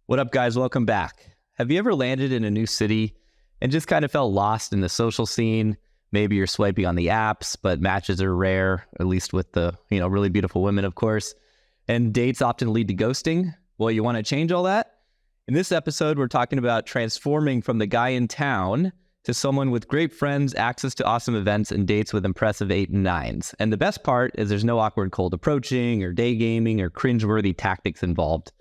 What up, guys? Welcome back. Have you ever landed in a new city and just kind of felt lost in the social scene? Maybe you're swiping on the apps, but matches are rare, at least with the, really beautiful women, of course. And dates often lead to ghosting. Well, you want to change all that? In this episode, we're talking about transforming from the guy in town to someone with great friends, access to awesome events, and dates with impressive 8 and 9s. And the best part is there's no awkward cold approaching or day gaming or cringeworthy tactics involved.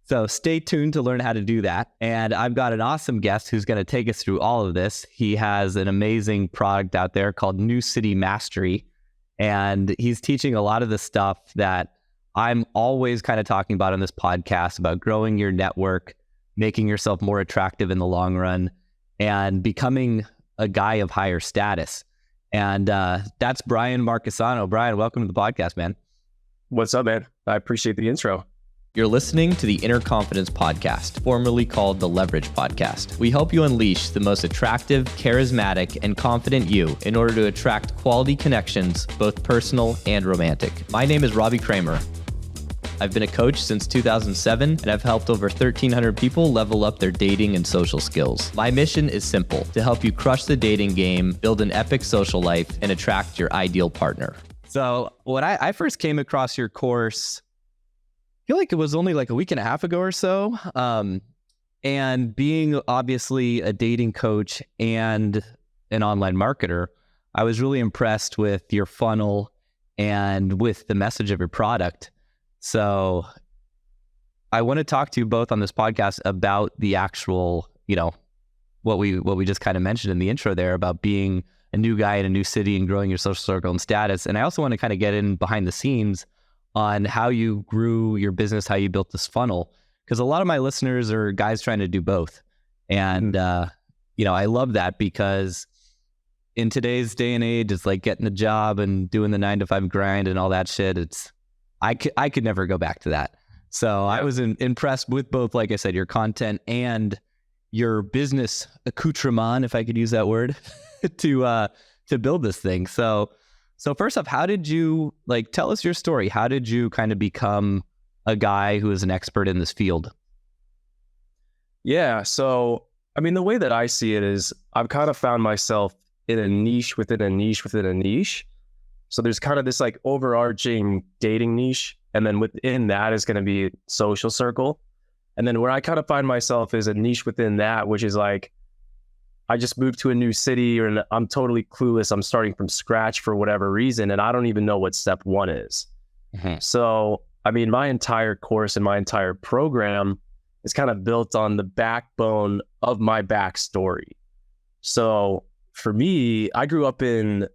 So stay tuned to learn how to do that. And I've got an awesome guest who's going to take us through all of this. He has an amazing product out there called New City Mastery. And he's teaching a lot of the stuff that I'm always kind of talking about on this podcast about growing your network, making yourself more attractive in the long run, and becoming a guy of higher status. And that's Brian Marckesano. Brian, welcome to the podcast, man. What's up, man? I appreciate the intro. You're listening to the Inner Confidence Podcast, formerly called the Leverage Podcast. We help you unleash the most attractive, charismatic, and confident you in order to attract quality connections, both personal and romantic. My name is Robbie Kramer. I've been a coach since 2007, and I've helped over 1,300 people level up their dating and social skills. My mission is simple: to help you crush the dating game, build an epic social life, and attract your ideal partner. So when I first came across your course, I feel like it was only like a week and a half ago or so. And being obviously a dating coach and an online marketer, I was really impressed with your funnel and with the message of your product. So I want to talk to you both on this podcast about the actual, what we just kind of mentioned in the intro there about being a new guy in a new city and growing your social circle and status. And I also want to kind of get in behind the scenes on how you grew your business, how you built this funnel, because a lot of my listeners are guys trying to do both. And, I love that because in today's day and age, it's like getting a job and doing the 9-to-5 grind and all that shit. I could never go back to that. So I was impressed with both, like I said, your content and your business accoutrement, if I could use that word, to build this thing. So first off, how did you, tell us your story? How did you kind of become a guy who is an expert in this field? Yeah. So, the way that I see it is I've kind of found myself in a niche within a niche within a niche. So there's kind of this overarching dating niche. And then within that is going to be social circle. And then where I kind of find myself is a niche within that, which is I just moved to a new city or I'm totally clueless. I'm starting from scratch for whatever reason. And I don't even know what step one is. Mm-hmm. So, my entire course and my entire program is kind of built on the backbone of my backstory. So for me, I grew up in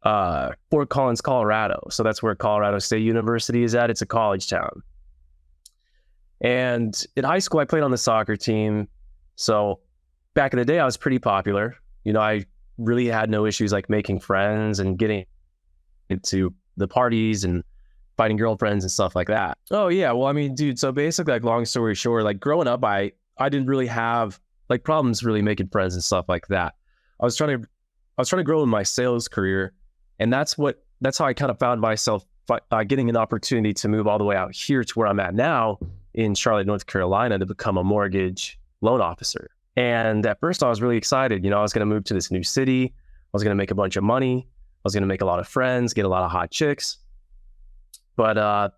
Fort Collins, Colorado. So that's where Colorado State University is at. It's a college town. And in high school, I played on the soccer team. So back in the day, I was pretty popular. I really had no issues making friends and getting into the parties and finding girlfriends and stuff like that. Oh yeah, well, dude, so basically, long story short, growing up, I didn't really have problems really making friends and stuff like that. I was trying to grow in my sales career, and that's how I kind of found myself getting an opportunity to move all the way out here to where I'm at now in Charlotte, North Carolina, to become a mortgage loan officer. And at first I was really excited. I was going to move to this new city. I was going to make a bunch of money. I was going to make a lot of friends, get a lot of hot chicks. But,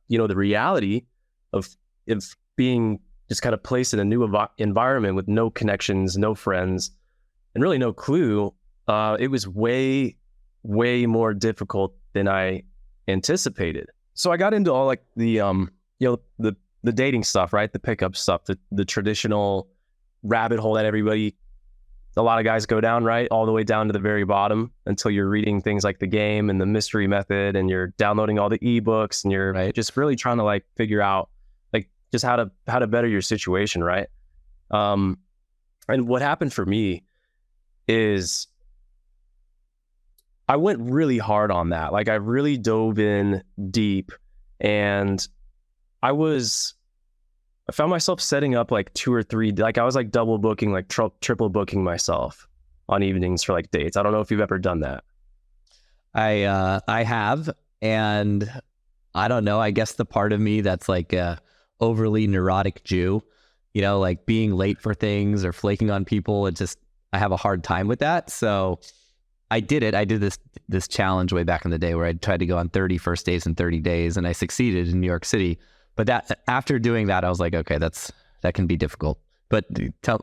the reality of being just kind of placed in a new environment with no connections, no friends, and really no clue, it was way, way more difficult than I anticipated. So I got into all the dating stuff, right? The pickup stuff, the traditional rabbit hole that a lot of guys go down, right? All the way down to the very bottom until you're reading things like The Game and The Mystery Method, and you're downloading all the ebooks, and you're just really trying to figure out just how to better your situation, right? And what happened for me is I went really hard on that. I really dove in deep, and I found myself setting up 2 or 3, I was double booking, triple booking myself on evenings for dates. I don't know if you've ever done that. I have, and I don't know, I guess the part of me that's a overly neurotic Jew, like being late for things or flaking on people. I have a hard time with that. So I did it. I did this challenge way back in the day where I tried to go on 30 first dates in 30 days, and I succeeded in New York City. But after doing that, I was like, okay, that can be difficult. But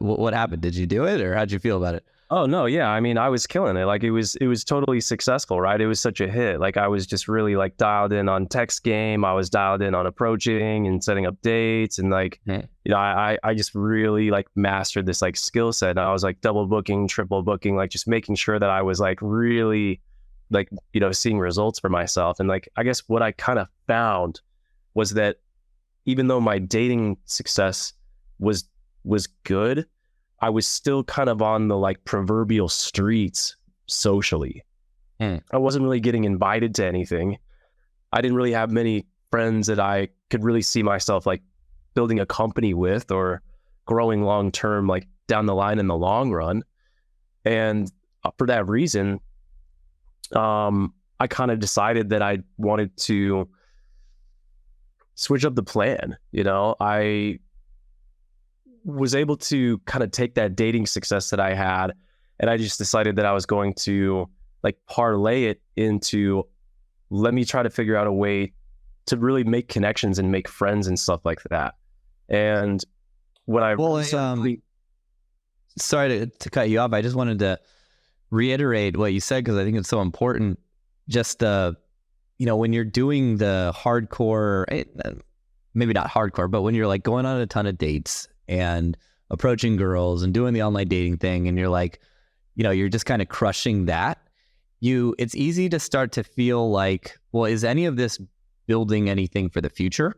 what happened? Did you do it, or how'd you feel about it? Oh no, yeah. I mean, I was killing it. Like it was totally successful, right? It was such a hit. Like I was just really like dialed in on text game. I was dialed in on approaching and setting up dates, and like, I just really like mastered this like skill set. And I was like double booking, triple booking, like just making sure that I was like really like, seeing results for myself. And like, I guess what I kind of found was that even though my dating success was good, I was still kind of on the like proverbial streets socially. I wasn't really getting invited to anything. I didn't really have many friends that I could really see myself like building a company with or growing long term, like down the line in the long run. And for that reason, I kind of decided that I wanted to switch up the plan. I was able to kind of take that dating success that I had, and I just decided that I was going to like parlay it into, let me try to figure out a way to really make connections and make friends and stuff like that. And when sorry to cut you off. I just wanted to reiterate what you said, because I think it's so important. Just when you're doing the hardcore, maybe not hardcore, but when you're like going on a ton of dates and approaching girls and doing the online dating thing, and you're like, you're just kind of crushing that, it's easy to start to feel like, well, is any of this building anything for the future?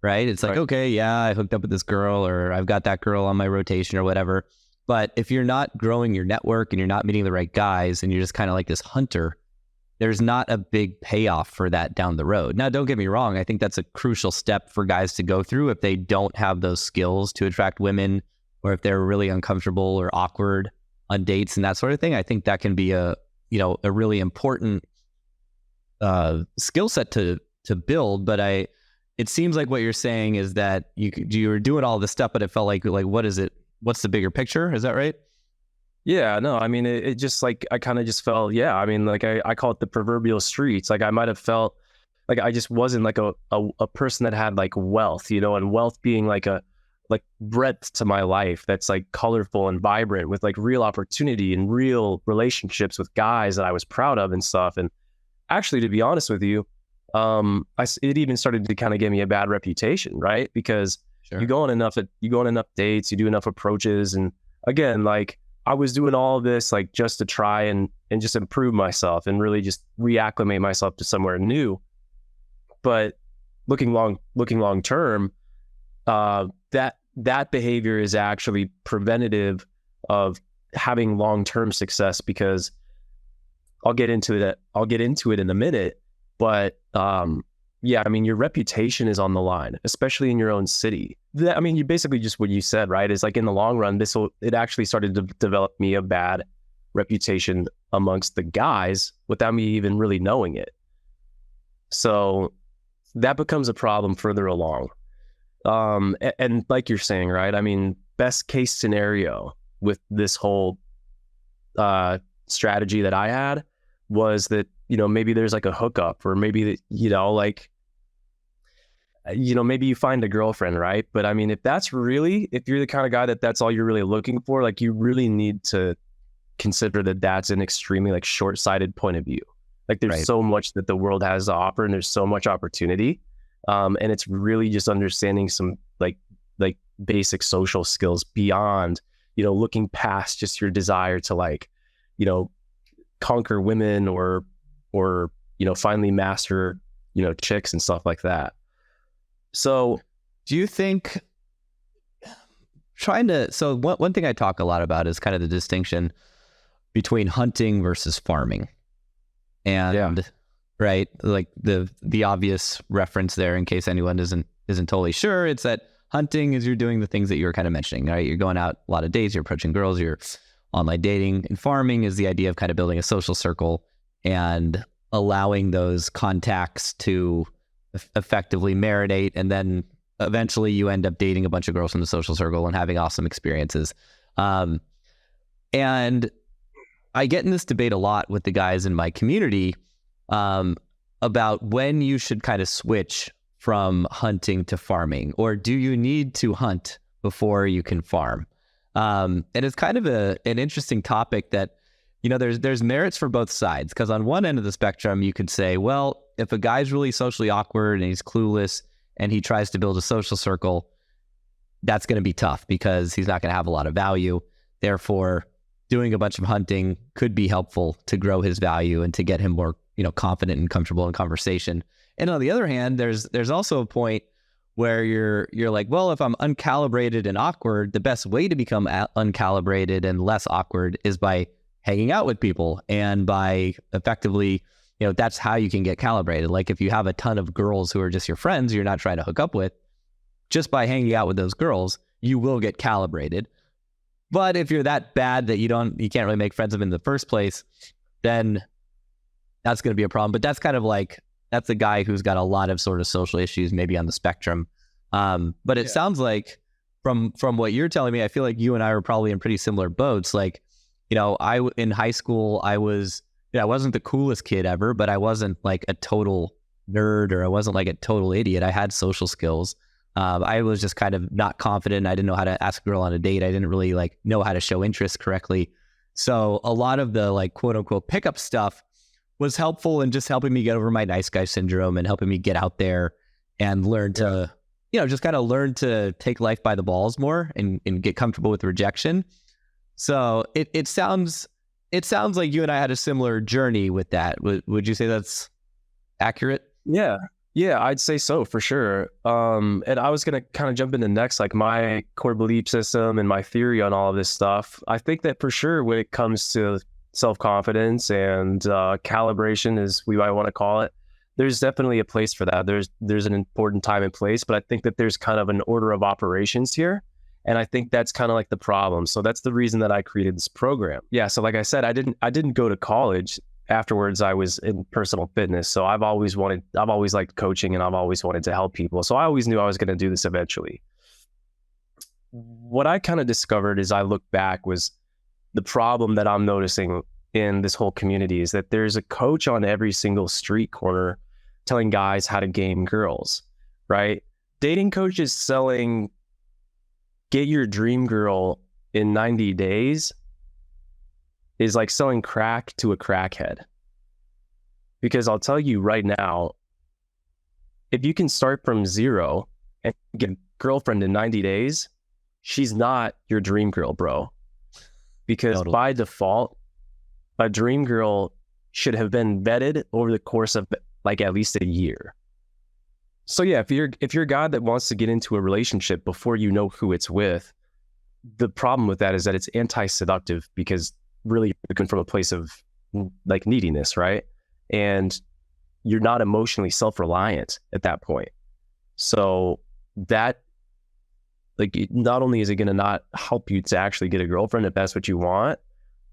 Right? It's like, okay, yeah, I hooked up with this girl, or I've got that girl on my rotation or whatever. But if you're not growing your network and you're not meeting the right guys, and you're just kind of like this hunter, there's not a big payoff for that down the road. Now, don't get me wrong. I think that's a crucial step for guys to go through if they don't have those skills to attract women, or if they're really uncomfortable or awkward on dates and that sort of thing. I think that can be a really important skill set to build. But it seems like what you're saying is that you were doing all this stuff, but it felt like what is it? What's the bigger picture? Is that right? Yeah, no, I mean, it just like, I kind of just felt, I mean, like I call it the proverbial streets. Like I might have felt like I just wasn't like a person that had like wealth, and wealth being like breadth to my life that's like colorful and vibrant with like real opportunity and real relationships with guys that I was proud of and stuff. And actually, to be honest with you, it even started to kind of give me a bad reputation, right? Because you go on enough dates, you do enough approaches, and again, like I was doing all of this like just to try and just improve myself and really just reacclimate myself to somewhere new. But looking long term, that behavior is actually preventative of having long-term success, because I'll get into it in a minute. But I mean, your reputation is on the line, especially in your own city. I mean, you basically just what you said, right? Is like in the long run, it actually started to develop me a bad reputation amongst the guys without me even really knowing it. So that becomes a problem further along. And like you're saying, right? I mean, best case scenario with this whole strategy that I had was that, maybe there's like a hookup, or maybe, maybe you find a girlfriend, right? But I mean, if you're the kind of guy that's all you're really looking for, like you really need to consider that that's an extremely like short-sighted point of view. Like there's so much that the world has to offer, and there's so much opportunity. And it's really just understanding some like basic social skills beyond, looking past just your desire to like, conquer women or finally master, chicks and stuff like that. So do you think one thing I talk a lot about is kind of the distinction between hunting versus farming. And right, like the obvious reference there, in case anyone isn't totally sure, it's that hunting is you're doing the things that you were kind of mentioning, right? You're going out a lot of dates, you're approaching girls, you're online dating. And farming is the idea of kind of building a social circle and allowing those contacts to effectively marinate and then eventually you end up dating a bunch of girls from the social circle and having awesome experiences. And I get in this debate a lot with the guys in my community about when you should kind of switch from hunting to farming, or do you need to hunt before you can farm? And it's kind of an interesting topic that, you know, there's merits for both sides, because on one end of the spectrum, you could say, well, if a guy's really socially awkward and he's clueless and he tries to build a social circle, that's going to be tough because he's not going to have a lot of value. Therefore, doing a bunch of hunting could be helpful to grow his value and to get him more, you know, confident and comfortable in conversation. And on the other hand, there's also a point where you're like, well, if I'm uncalibrated and awkward, the best way to become uncalibrated and less awkward is by hanging out with people and by effectively, you know, that's how you can get calibrated. Like if you have a ton of girls who are just your friends, you're not trying to hook up with, just by hanging out with those girls, you will get calibrated. But if you're that bad that you can't really make friends of them in the first place, then that's going to be a problem. But that's kind of like, that's a guy who's got a lot of sort of social issues, maybe on the spectrum. But it sounds like from what you're telling me, I feel like you and I were probably in pretty similar boats. Like, you know, in high school, I wasn't the coolest kid ever, but I wasn't like a total nerd, or I wasn't like a total idiot. I had social skills. I was just kind of not confident. I didn't know how to ask a girl on a date. I didn't really like know how to show interest correctly. So a lot of the like quote unquote pickup stuff was helpful in just helping me get over my nice guy syndrome and helping me get out there and learn to, you know, just kind of learn to take life by the balls more and get comfortable with rejection. So it sounds like you and I had a similar journey with that. Would you say that's accurate? Yeah, I'd say so for sure. And I was going to kind of jump into next, like my core belief system and my theory on all of this stuff. I think that for sure when it comes to self-confidence and calibration, as we might want to call it, there's definitely a place for that. There's an important time and place, but I think that there's kind of an order of operations here. And I think that's kind of like the problem. So that's the reason that I created this program. Yeah. So like I said, I didn't go to college. Afterwards, I was in personal fitness. So I've always liked coaching, and I've always wanted to help people. So I always knew I was going to do this eventually. What I kind of discovered as I look back was the problem that I'm noticing in this whole community is that there's a coach on every single street corner telling guys how to game girls, right? Dating coaches selling get your dream girl in 90 days is like selling crack to a crackhead. Because I'll tell you right now, if you can start from zero and get a girlfriend in 90 days, she's not your dream girl, bro. Because totally. By default, a dream girl should have been vetted over the course of like at least a year. So yeah, if you're a guy that wants to get into a relationship before you know who it's with, the problem with that is that it's anti-seductive, because really you're looking from a place of like neediness, right? And you're not emotionally self-reliant at that point. So that, like, not only is it going to not help you to actually get a girlfriend if that's what you want,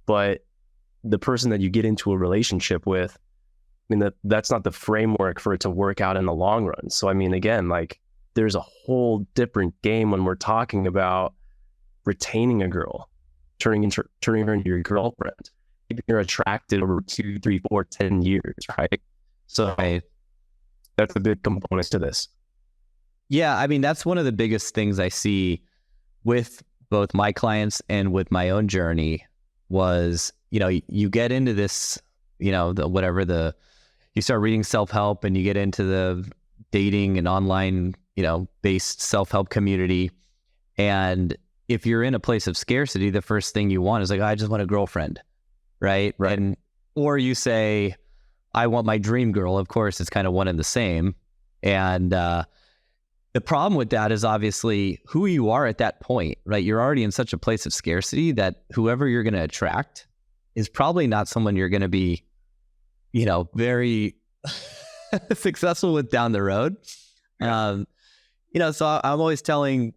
but the person that you get into a relationship with, I mean, that's not the framework for it to work out in the long run. So, I mean, again, like there's a whole different game when we're talking about retaining a girl, turning her into your girlfriend. If you're attracted over 2, 3, 4, 10 years, right? So that's a big component to this. Yeah, I mean, that's one of the biggest things I see with both my clients and with my own journey was, you know, you get into this, you know, you start reading self-help and you get into the dating and online, you know, based self-help community. And if you're in a place of scarcity, the first thing you want is like, I just want a girlfriend, right? Right. Or you say, I want my dream girl. Of course, it's kind of one and the same. And the problem with that is obviously who you are at that point, right? You're already in such a place of scarcity that whoever you're going to attract is probably not someone you're going to be, you know, very successful with down the road. You know, so I'm always telling,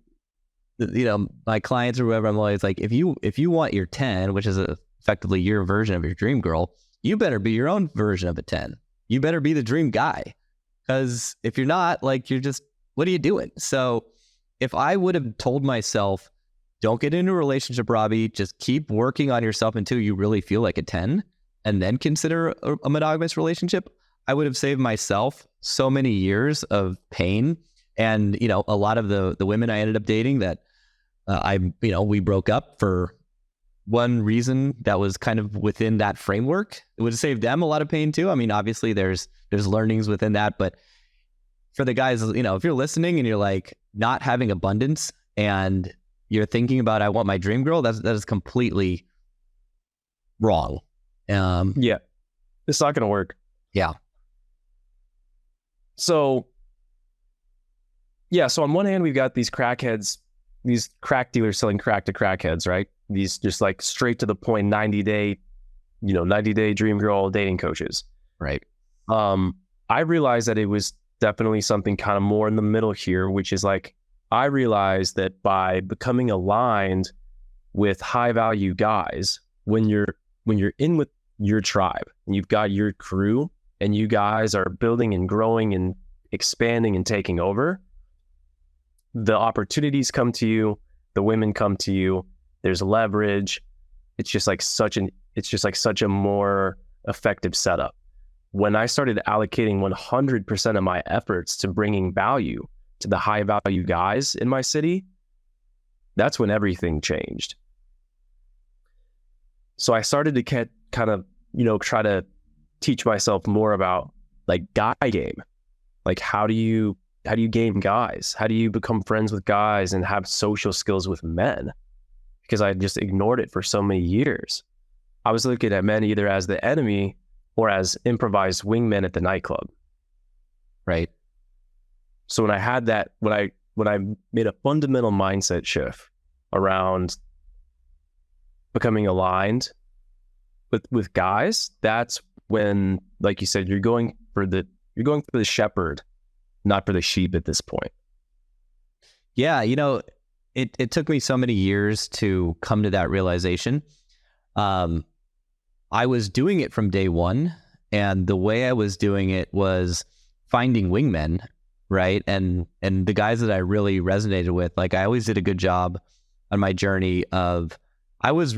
you know, my clients or whoever, I'm always like, if you want your 10, which is effectively your version of your dream girl, you better be your own version of a 10. You better be the dream guy. Because if you're not, like, you're just what are you doing? So if I would have told myself, don't get into a relationship, Robbie, just keep working on yourself until you really feel like a 10 and then consider a monogamous relationship, I would have saved myself so many years of pain. And, you know, a lot of the women I ended up dating that we broke up for one reason that was kind of within that framework. It would have saved them a lot of pain too. I mean, obviously there's learnings within that, but for the guys, you know, if you're listening and you're like not having abundance and you're thinking about, I want my dream girl, that is completely wrong. Yeah, it's not going to work. Yeah. So on one hand, we've got these crackheads, these crack dealers selling crack to crackheads, right? These just like straight to the point, 90-day dream girl dating coaches. Right. I realized that it was definitely something kind of more in the middle here, which is like, I realized that by becoming aligned with high value guys, when you're in with your tribe and you've got your crew and you guys are building and growing and expanding and taking over, the opportunities come to you, the women come to you, there's leverage. It's just like such a more effective setup. When I started allocating 100% of my efforts to bringing value to the high value guys in my city, that's when everything changed. So I started to kind of, try to teach myself more about like guy game. Like how do you game guys? How do you become friends with guys and have social skills with men? Because I just ignored it for so many years. I was looking at men either as the enemy or as improvised wingmen at the nightclub. Right. So when I made a fundamental mindset shift around becoming aligned with guys, that's when, like you said, you're going for the shepherd, not for the sheep at this point. Yeah, it took me so many years to come to that realization. I was doing it from day one, and the way I was doing it was finding wingmen, right? And the guys that I really resonated with, like I always did a good job on my journey of, I was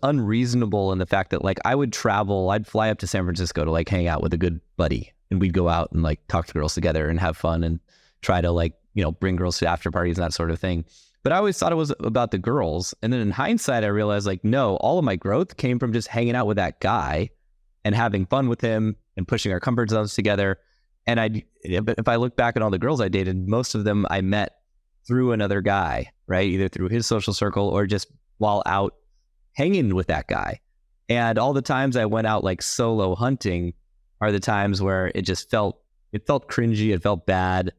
unreasonable in the fact that like I would travel, I'd fly up to San Francisco to like hang out with a good buddy, and we'd go out and like talk to girls together and have fun and try to like, bring girls to after parties and that sort of thing. But I always thought it was about the girls. And then in hindsight, I realized like, no, all of my growth came from just hanging out with that guy and having fun with him and pushing our comfort zones together. And if I look back at all the girls I dated, most of them I met through another guy, right? Either through his social circle or just while out hanging with that guy. And all the times I went out like solo hunting are the times where it felt cringy, it felt bad.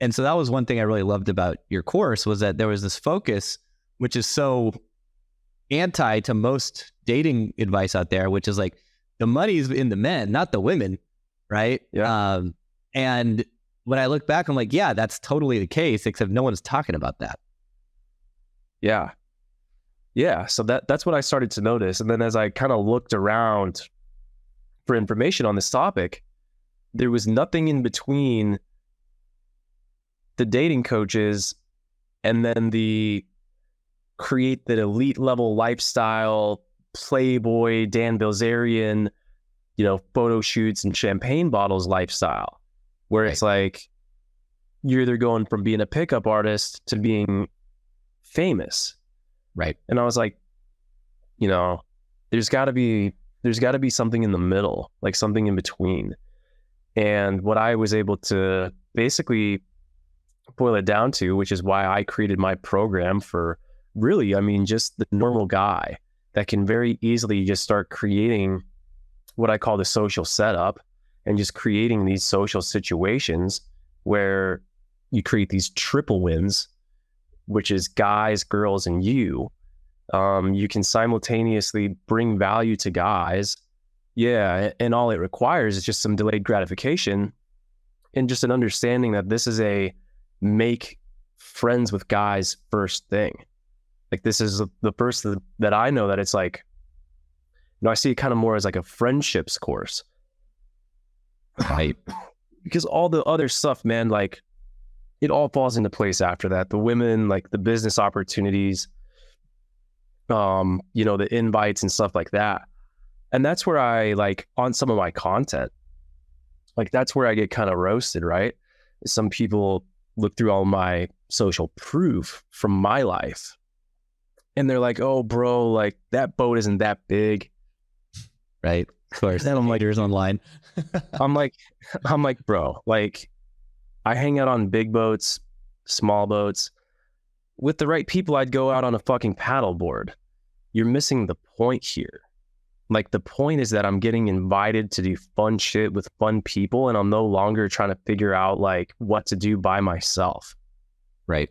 And so that was one thing I really loved about your course, was that there was this focus, which is so anti to most dating advice out there, which is like the money's in the men, not the women, right? Yeah. And when I look back, I'm like, yeah, that's totally the case, except no one's talking about that. Yeah. Yeah. So that's what I started to notice. And then as I kind of looked around for information on this topic, there was nothing in between the dating coaches and then the create that elite level lifestyle, Playboy, Dan Bilzerian, photo shoots and champagne bottles lifestyle, where it's like you're either going from being a pickup artist to being famous. Right. And I was like, there's got to be something in the middle, like something in between. And what I was able to basically boil it down to, which is why I created my program for really, just the normal guy that can very easily just start creating what I call the social setup and just creating these social situations where you create these triple wins, which is guys, girls, and you. You can simultaneously bring value to guys. Yeah. And all it requires is just some delayed gratification and just an understanding that this is a make friends with guys first thing. Like this is the first that I know that it's like, I see it kind of more as like a friendships course. Right. Because all the other stuff, man, like it all falls into place after that. The women, like the business opportunities, the invites and stuff like that. And that's where I, like, on some of my content, like, that's where I get kind of roasted, right? Some people look through all my social proof from my life and they're like, oh, bro, like, that boat isn't that big. Right. Of course. And I'm like, haters online. I'm like, bro, like, I hang out on big boats, small boats. With the right people, I'd go out on a fucking paddleboard. You're missing the point here. Like, the point is that I'm getting invited to do fun shit with fun people, and I'm no longer trying to figure out, like, what to do by myself. Right.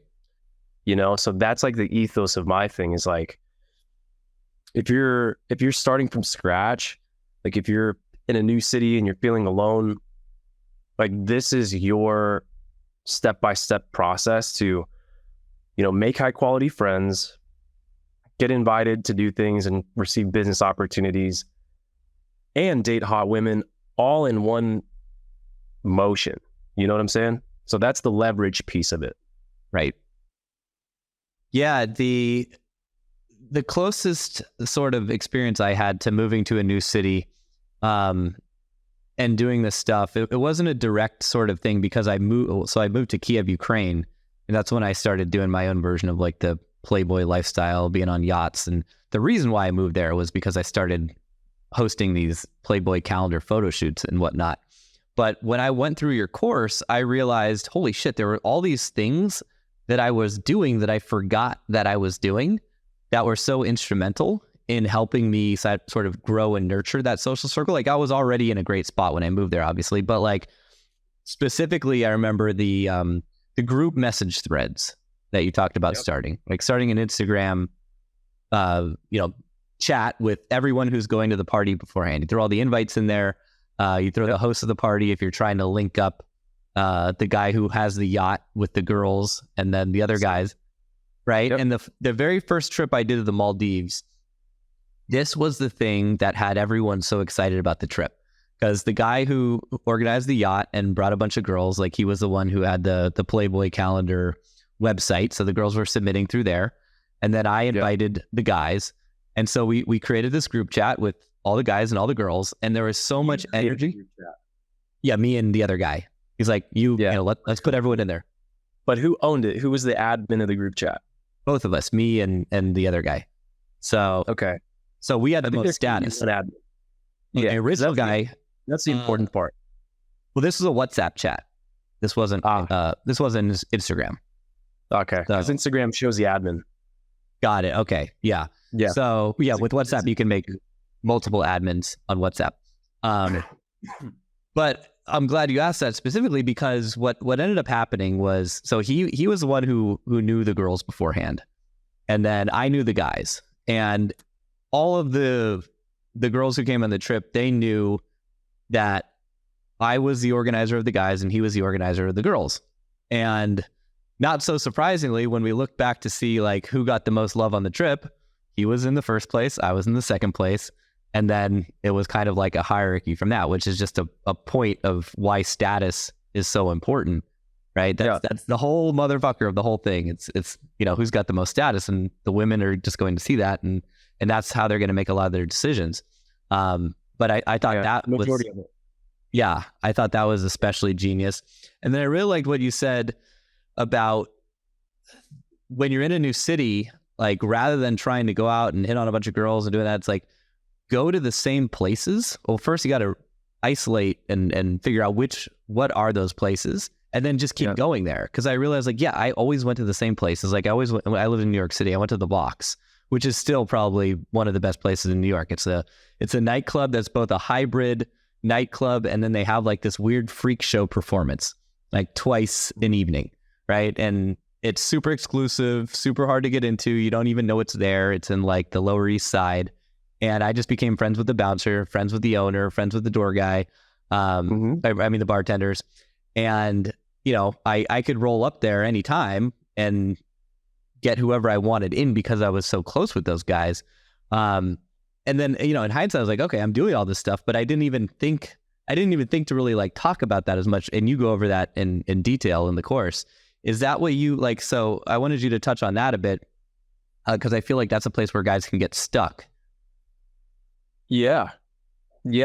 So that's like the ethos of my thing is, like, if you're starting from scratch, like, if you're in a new city and you're feeling alone, like, this is your step-by-step process to, make high quality friends, get invited to do things and receive business opportunities, and date hot women all in one motion. You know what I'm saying? So that's the leverage piece of it. Right. Yeah. The closest sort of experience I had to moving to a new city, and doing this stuff, it wasn't a direct sort of thing because I moved to Kiev, Ukraine. And that's when I started doing my own version of, like, the Playboy lifestyle, being on yachts. And the reason why I moved there was because I started hosting these Playboy calendar photo shoots and whatnot. But when I went through your course, I realized, holy shit, there were all these things that I was doing that I forgot that I was doing that were so instrumental in helping me sort of grow and nurture that social circle. Like, I was already in a great spot when I moved there, obviously, but, like, specifically, I remember the group message threads that you talked about. Yep. starting an Instagram, chat with everyone who's going to the party beforehand. You throw all the invites in there. You throw the host of the party if you're trying to link up the guy who has the yacht with the girls and then the other guys, right? Yep. And the very first trip I did to the Maldives, this was the thing that had everyone so excited about the trip, because the guy who organized the yacht and brought a bunch of girls, like, he was the one who had the Playboy calendar website. So the girls were submitting through there. And then I invited the guys. And so we created this group chat with all the guys and all the girls. And there was so much energy. Yeah, me and the other guy. He's like, let's put everyone in there. But who owned it? Who was the admin of the group chat? Both of us, me and the other guy. So okay. So we had the most status. An admin. The original guy. That's the important part. Well, this was a WhatsApp chat. This wasn't Instagram. Okay. Because Instagram shows the admin. Got it. Okay. Yeah. Yeah. So with WhatsApp, you can make multiple admins on WhatsApp. But I'm glad you asked that specifically, because what ended up happening was, so he was the one who knew the girls beforehand, and then I knew the guys, and all of the girls who came on the trip, they knew that I was the organizer of the guys and he was the organizer of the girls. And not so surprisingly, when we look back to see, like, who got the most love on the trip, he was in the first place, I was in the second place. And then it was kind of like a hierarchy from that, which is just a point of why status is so important, right? That's the whole motherfucker of the whole thing. It's who's got the most status, and the women are just going to see that, and that's how they're going to make a lot of their decisions. But I thought that majority of it. Yeah, I thought that was especially genius. And then I really liked what you said about when you're in a new city, like, rather than trying to go out and hit on a bunch of girls and doing that, it's like, go to the same places. Well, first you got to isolate and figure out what are those places, and then just keep going there. Because I realized, like, I always went to the same places. Like, when I lived in New York City, I went to the Box, which is still probably one of the best places in New York. It's a nightclub that's both a hybrid nightclub, and then they have, like, this weird freak show performance, like, twice an evening, right? And it's super exclusive, super hard to get into. You don't even know it's there. It's in, like, the Lower East Side. And I just became friends with the bouncer, friends with the owner, friends with the door guy. I mean, the bartenders. And, I could roll up there anytime and get whoever I wanted in because I was so close with those guys. And then, in hindsight, I was like, okay, I'm doing all this stuff, but I didn't even think to really, like, talk about that as much. And you go over that in detail in the course. Is that what you like? So I wanted you to touch on that a bit because I feel like that's a place where guys can get stuck. Yeah.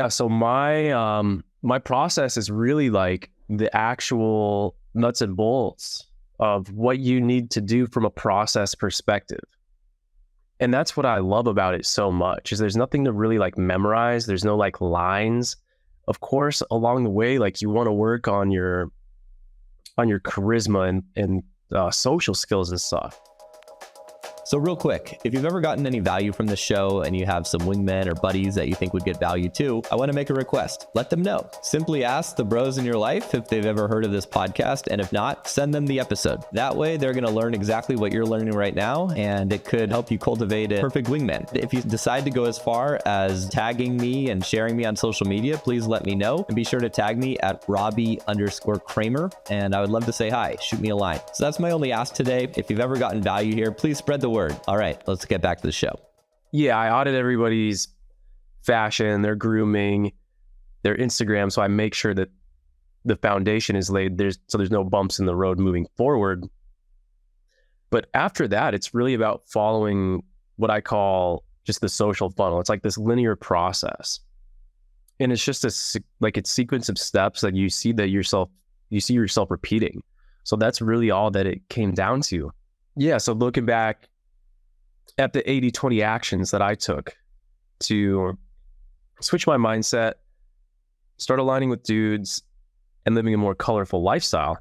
So my process is really like the actual nuts and bolts of what you need to do from a process perspective. And that's what I love about it so much, is there's nothing to really like memorize. There's no like lines. Of course, along the way, like you want to work on your charisma and social skills and stuff. So real quick, if you've ever gotten any value from the show and you have some wingmen or buddies that you think would get value too, I want to make a request. Let them know. Simply ask the bros in your life if they've ever heard of this podcast, and if not, send them the episode. That way they're going to learn exactly what you're learning right now, and it could help you cultivate a perfect wingman. If you decide to go as far as tagging me and sharing me on social media, please let me know, and be sure to tag me at Robbie_Kramer, and I would love to say hi. Shoot me a line. So that's my only ask today. If you've ever gotten value here, please spread the word. All right, let's get back to the show. Yeah, I audit everybody's fashion, their grooming, their Instagram, so I make sure that the foundation is laid. There's no bumps in the road moving forward. But after that, it's really about following what I call just the social funnel. It's like this linear process, and it's just a sequence of steps that you see yourself repeating. So that's really all that it came down to. Yeah. So looking back at the 80-20 actions that I took to switch my mindset, start aligning with dudes, and living a more colorful lifestyle,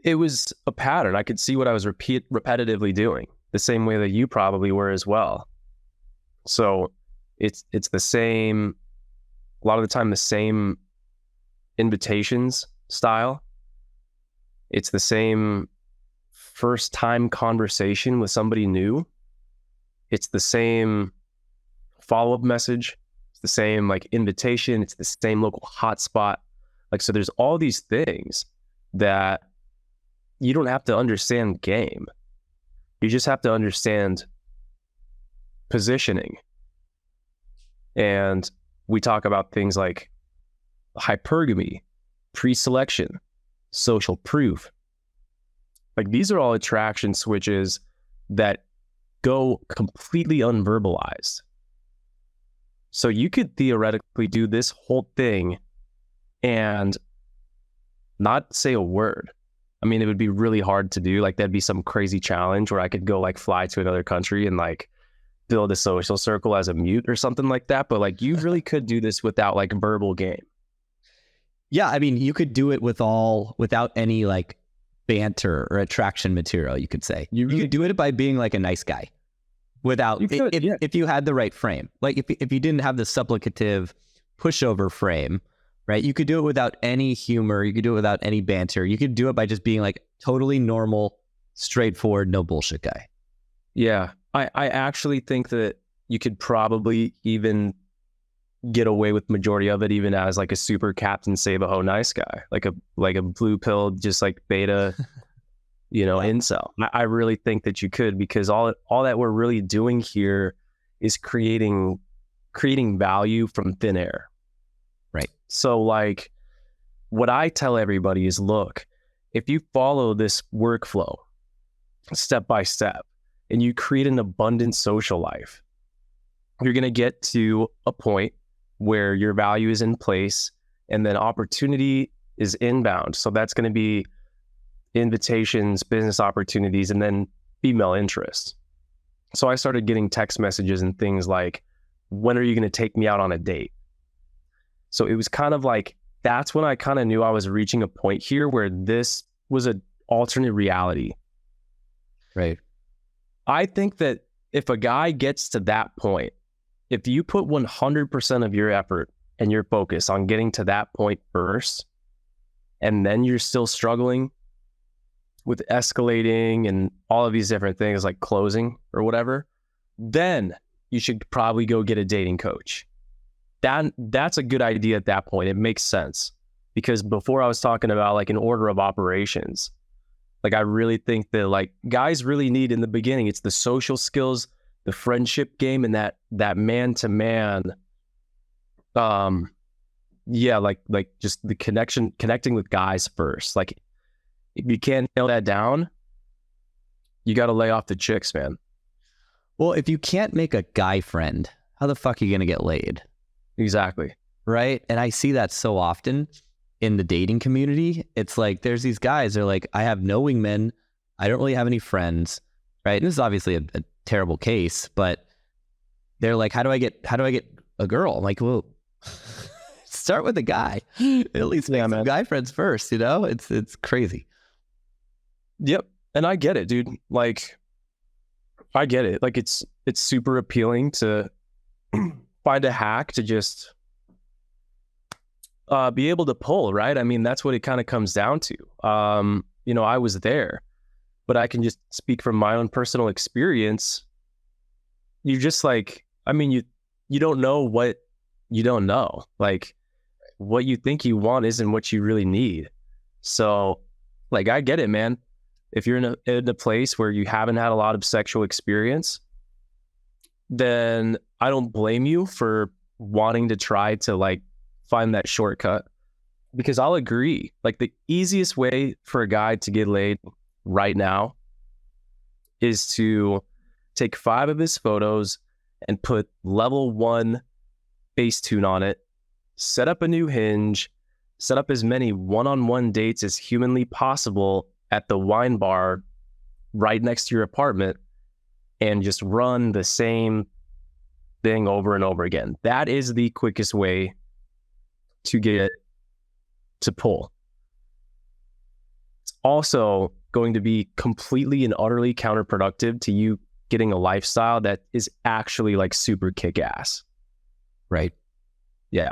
it was a pattern. I could see what I was repetitively doing, the same way that you probably were as well. So it's the same, a lot of the time, the same invitations style. It's the same first time conversation with somebody new. It's the same follow-up message. It's the same like invitation. It's the same local hotspot. Like, so there's all these things that you don't have to understand game. You just have to understand positioning. And we talk about things like hypergamy, pre-selection, social proof. Like, these are all attraction switches that go completely unverbalized. So you could theoretically do this whole thing and not say a word. I mean, it would be really hard to do. Like, that'd be some crazy challenge where I could go like fly to another country and like build a social circle as a mute or something like that. But like, you really could do this without like verbal game. Yeah, I mean, you could do it without any like banter or attraction material, you could say. You could do it by being like a nice guy if you had the right frame. Like if you didn't have the supplicative pushover frame, right? You could do it without any humor. You could do it without any banter. You could do it by just being like totally normal, straightforward, no bullshit guy. Yeah. I actually think that you could probably even get away with majority of it, even as like a super Captain Save-A-Ho nice guy, like a blue pill, just like beta, incel. I really think that you could, because all that we're really doing here is creating value from thin air. Right. So like, what I tell everybody is, look, if you follow this workflow step by step and you create an abundant social life, you're going to get to a point where your value is in place and then opportunity is inbound. So that's going to be invitations, business opportunities, and then female interest. So I started getting text messages and things like, when are you going to take me out on a date? So it was kind of like, that's when I kind of knew I was reaching a point here where this was an alternate reality. Right. I think that if a guy gets to that point, if you put 100% of your effort and your focus on getting to that point first, and then you're still struggling with escalating and all of these different things like closing or whatever, then you should probably go get a dating coach. That's a good idea at that point. It makes sense, because before I was talking about like an order of operations. Like, I really think that like guys really need in the beginning, it's the social skills, the friendship game, and that man to man yeah, like just the connecting with guys first. Like if you can't nail that down, you got to lay off the chicks, man. Well, if you can't make a guy friend, how the fuck are you going to get laid? Exactly. Right. And I see that so often in the dating community. It's like, there's these guys, they're like, I have no wingmen. I don't really have any friends. Right. And this is obviously a terrible case, but they're like, how do I get a girl? I'm like, well, start with a guy. At least make some guy friends first, you know? It's crazy. Yep. And I get it, dude. Like, I get it. Like, it's super appealing to find a hack to just be able to pull, right? I mean, that's what it kind of comes down to. You know, I was there, but I can just speak from my own personal experience. You just like, I mean, you don't know what you don't know. Like, what you think you want isn't what you really need. So, like, I get it, man. If you're in a place where you haven't had a lot of sexual experience, then I don't blame you for wanting to try to like find that shortcut, because I'll agree. Like, the easiest way for a guy to get laid right now is to take 5 of his photos and put level 1 Facetune on it, set up a new Hinge, set up as many one-on-one dates as humanly possible at the wine bar right next to your apartment, and just run the same thing over and over again. That is the quickest way to get to pull. It's also going to be completely and utterly counterproductive to you getting a lifestyle that is actually like super kick-ass. Right. Yeah.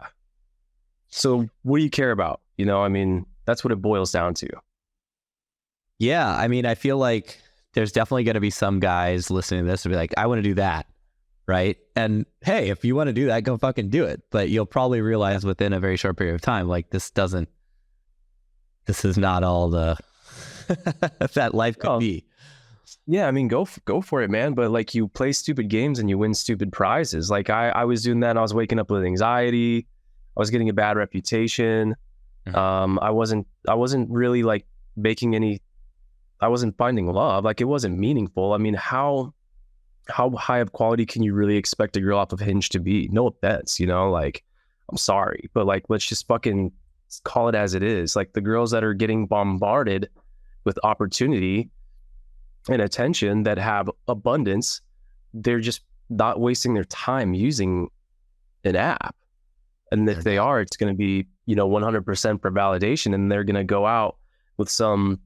So what do you care about? You know, I mean, that's what it boils down to. Yeah. I mean, I feel like there's definitely going to be some guys listening to this and be like, I want to do that. Right. And hey, if you want to do that, go fucking do it. But you'll probably realize within a very short period of time, like, this is not all the that life could be. Yeah, I mean, go for it, man. But like, you play stupid games and you win stupid prizes. Like I was doing that, and I was waking up with anxiety. I was getting a bad reputation. Mm-hmm. I wasn't really like I wasn't finding love. Like, it wasn't meaningful. I mean, how high of quality can you really expect a girl off of Hinge to be? No offense, you know, like, I'm sorry, but like, let's just fucking call it as it is. Like, the girls that are getting bombarded with opportunity and attention that have abundance, they're just not wasting their time using an app. And if they are, it's going to be, you know, 100% for validation, and they're going to go out with some,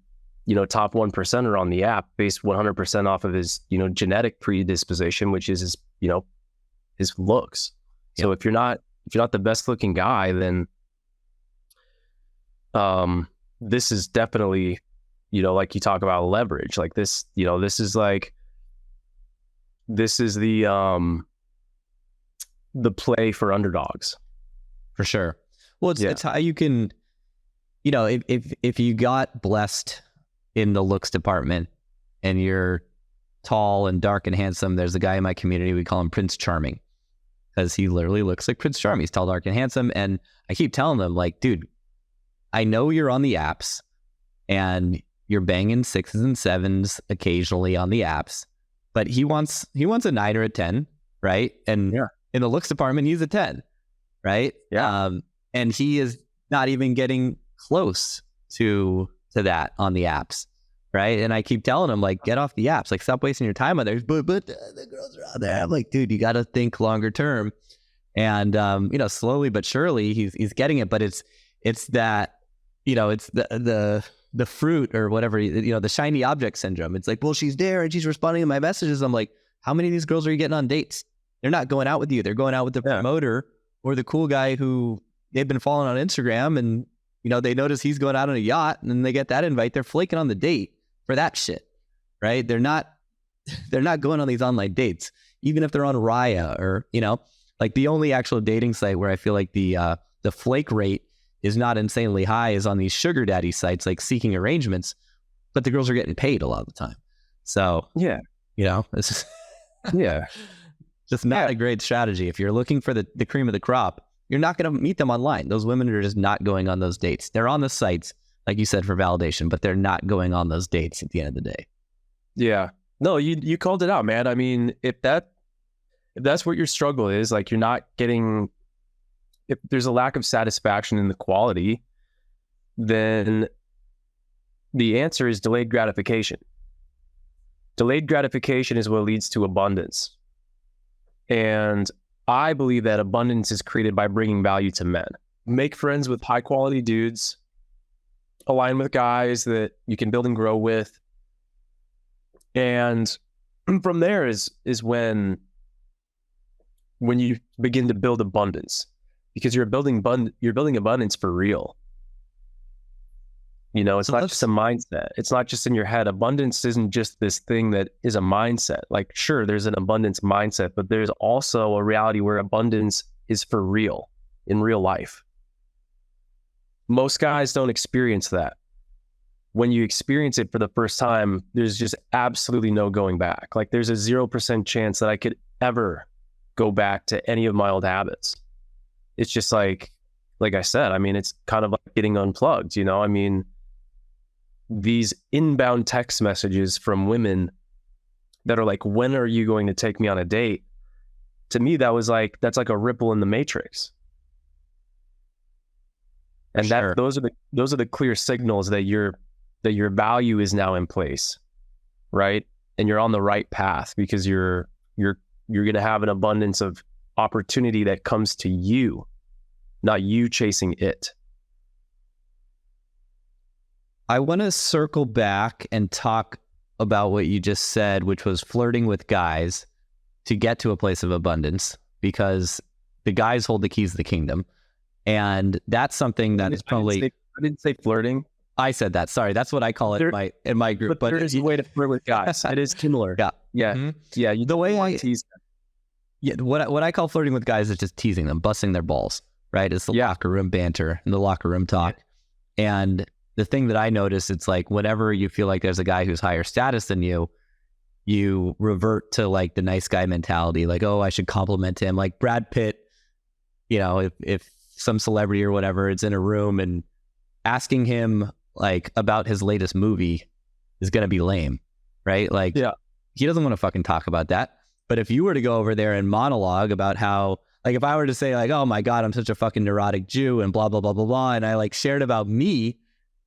you know, top 1%er on the app based 100% off of his, you know, genetic predisposition, which is his, you know, his looks. Yep. So if you're not the best looking guy, then this is definitely, you know, like you talk about leverage, like this, you know, this is the play for underdogs. For sure. Well, it's how you can, you know, if you got blessed in the looks department and you're tall and dark and handsome, there's a guy in my community, we call him Prince Charming, because he literally looks like Prince Charming. He's tall, dark, and handsome. And I keep telling them, like, dude, I know you're on the apps and you're banging 6s and 7s occasionally on the apps, but he wants a 9 or a 10, right? And in the looks department, he's a 10, right? Yeah. And he is not even getting close to that on the apps, right? And I keep telling him, like, get off the apps, like, stop wasting your time on there. But the girls are out there. I'm like, dude, you got to think longer term. And you know, slowly but surely, he's getting it. But it's that, you know, it's the fruit or whatever, you know, the shiny object syndrome. It's like, well, she's there and she's responding to my messages. I'm like, how many of these girls are you getting on dates? They're not going out with you. They're going out with the promoter or the cool guy who they've been following on Instagram, and you know, they notice he's going out on a yacht, and then they get that invite. They're flaking on the date for that shit, right? They're not going on these online dates, even if they're on Raya or, you know, like, the only actual dating site where I feel like the flake rate is not insanely high is on these sugar daddy sites, like Seeking Arrangements, but the girls are getting paid a lot of the time. So you know, it's just not a great strategy. If you're looking for the cream of the crop, you're not going to meet them online. Those women are just not going on those dates. They're on the sites, like you said, for validation, but they're not going on those dates at the end of the day. Yeah. No, you called it out, man. I mean, if that's what your struggle is, like you're not getting, if there's a lack of satisfaction in the quality, then the answer is delayed gratification. Delayed gratification is what leads to abundance. And I believe that abundance is created by bringing value to men. Make friends with high quality dudes, align with guys that you can build and grow with. And from there is when you begin to build abundance, because you're building abundance for real. You know, it's not just a mindset. It's not just in your head. Abundance isn't just this thing that is a mindset. Like, sure, there's an abundance mindset, but there's also a reality where abundance is for real, in real life. Most guys don't experience that. When you experience it for the first time, there's just absolutely no going back. Like, there's a 0% chance that I could ever go back to any of my old habits. It's just like I said, I mean, it's kind of like getting unplugged, you know? I mean, these inbound text messages from women that are like, when are you going to take me on a date? To me, that's like a ripple in the matrix. And Sure. those are the clear signals that your value is now in place, right? And you're on the right path, because you're going to have an abundance of opportunity that comes to you, not you chasing it. I want to circle back and talk about what you just said, which was flirting with guys to get to a place of abundance, because the guys hold the keys to the kingdom. And that's something that is probably... I didn't say flirting. I said that. Sorry. That's what I call it in my group. But there is a way to flirt with guys. It is similar. Yeah. Yeah. Mm-hmm. Yeah. The way I tease them. Yeah. What I call flirting with guys is just teasing them, busting their balls, right? It's the locker room banter and the locker room talk. Yeah. And the thing that I notice, it's like whenever you feel like there's a guy who's higher status than you, you revert to like the nice guy mentality. Like, oh, I should compliment him. Like Brad Pitt, you know, if some celebrity or whatever is in a room and asking him like about his latest movie is going to be lame, right? Like, yeah, he doesn't want to fucking talk about that. But if you were to go over there and monologue about how, like, if I were to say like, oh my God, I'm such a fucking neurotic Jew and blah, blah, blah, blah, blah. And I like shared about me,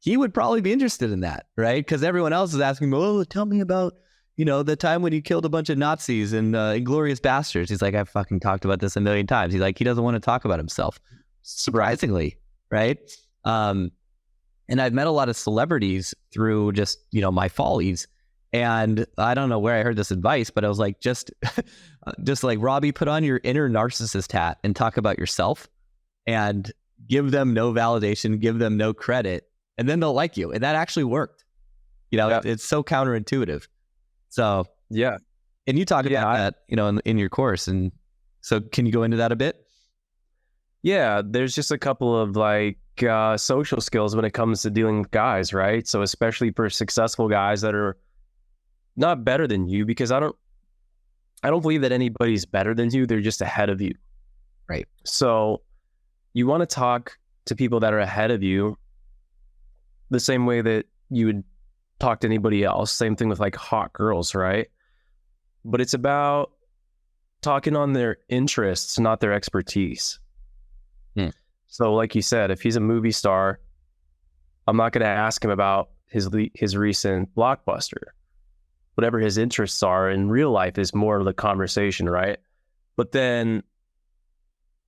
he would probably be interested in that, right? Because everyone else is asking me, oh, tell me about, you know, the time when you killed a bunch of Nazis and Inglorious Bastards. He's like, I've fucking talked about this a million times. He's like, he doesn't want to talk about himself, surprisingly, right? And I've met a lot of celebrities through just, you know, my follies. And I don't know where I heard this advice, but I was like, just like, Robbie, put on your inner narcissist hat and talk about yourself and give them no validation, give them no credit, and then they'll like you. And that actually worked. You know, it's so counterintuitive. So, yeah. And you talk about that, you know, in your course. And so can you go into that a bit? Yeah, there's just a couple of like social skills when it comes to dealing with guys, right? So especially for successful guys that are not better than you, because I don't believe that anybody's better than you. They're just ahead of you. Right. So you want to talk to people that are ahead of you the same way that you would talk to anybody else. Same thing with like hot girls, right? But it's about talking on their interests, not their expertise. So like you said, if he's a movie star, I'm not going to ask him about his recent blockbuster. Whatever his interests are in real life is more of the conversation, right? But then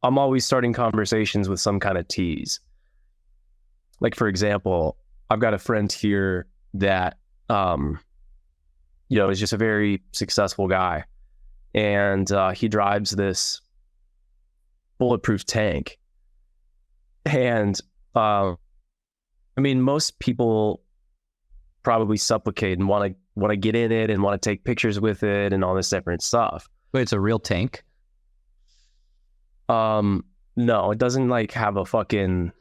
I'm always starting conversations with some kind of tease. Like, for example, I've got a friend here that, you know, is just a very successful guy. And he drives this bulletproof tank. And, I mean, most people probably supplicate and want to get in it and want to take pictures with it and all this different stuff. Wait, it's a real tank? No, it doesn't like have a fucking...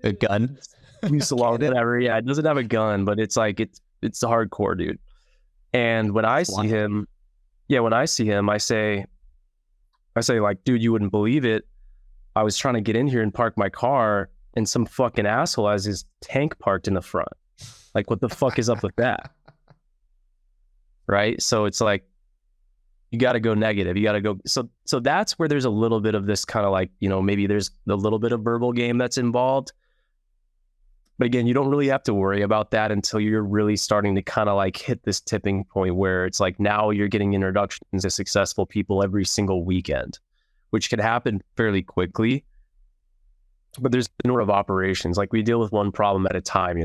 A gun? Whatever. Yeah, it doesn't have a gun, but it's like, it's hardcore, dude. And when I see him, I say like, dude, you wouldn't believe it. I was trying to get in here and park my car, and some fucking asshole has his tank parked in the front. Like, what the fuck is up with that? Right? So it's like, you got to go negative. You got to go. So that's where there's a little bit of this kind of like, maybe there's a little bit of verbal game that's involved. But again, you don't really have to worry about that until you're really starting to kind of like hit this tipping point where it's like now you're getting introductions to successful people every single weekend, which can happen fairly quickly. But there's an order of operations. Like, we deal with one problem at a time,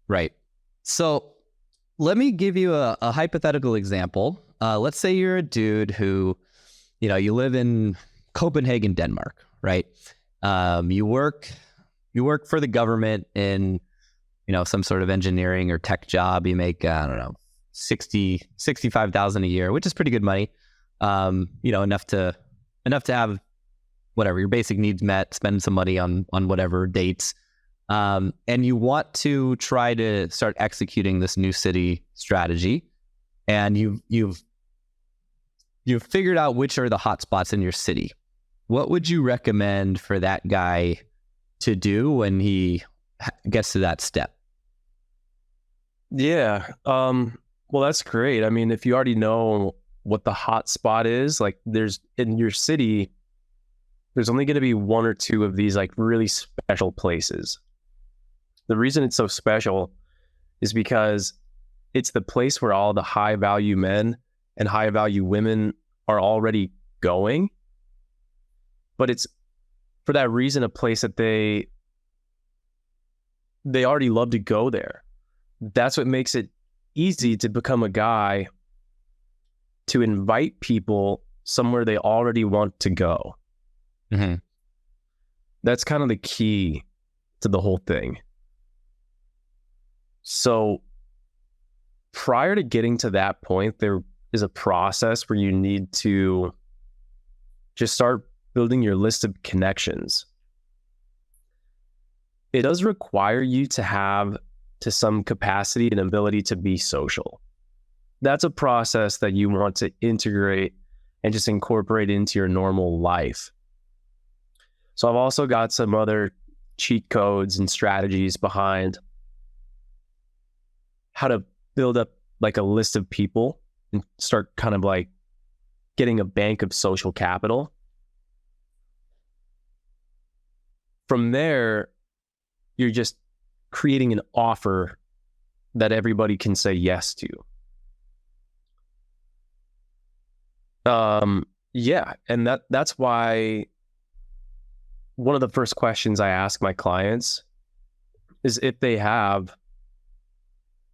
Right. So let me give you a hypothetical example. Let's say you're a dude who, you live in Copenhagen, Denmark, right? You work for the government in, some sort of engineering or tech job. You make, I don't know, 65,000 a year, which is pretty good money. Enough to have whatever your basic needs met, spend some money on whatever dates. And you want to try to start executing this new city strategy. And you've figured out which are the hot spots in your city. What would you recommend for that guy to do when he gets to that step? Yeah. Well, that's great. I mean, if you already know what the hot spot is, like there's in your city, there's only going to be one or two of these like really special places. The reason it's so special is because it's the place where all the high value men and high value women are already going. But it's for that reason a place that they already love to go there. That's what makes it easy to become a guy to invite people somewhere they already want to go. Mm-hmm. That's kind of the key to the whole thing. So prior to getting to that point, there is a process where you need to just start building your list of connections. It does require you to have, to some capacity, an ability to be social. That's a process that you want to integrate and just incorporate into your normal life. So I've also got some other cheat codes and strategies behind how to build up like a list of people and start kind of like getting a bank of social capital. From there, you're just creating an offer that everybody can say yes to. Yeah, and that's why one of the first questions I ask my clients is if they have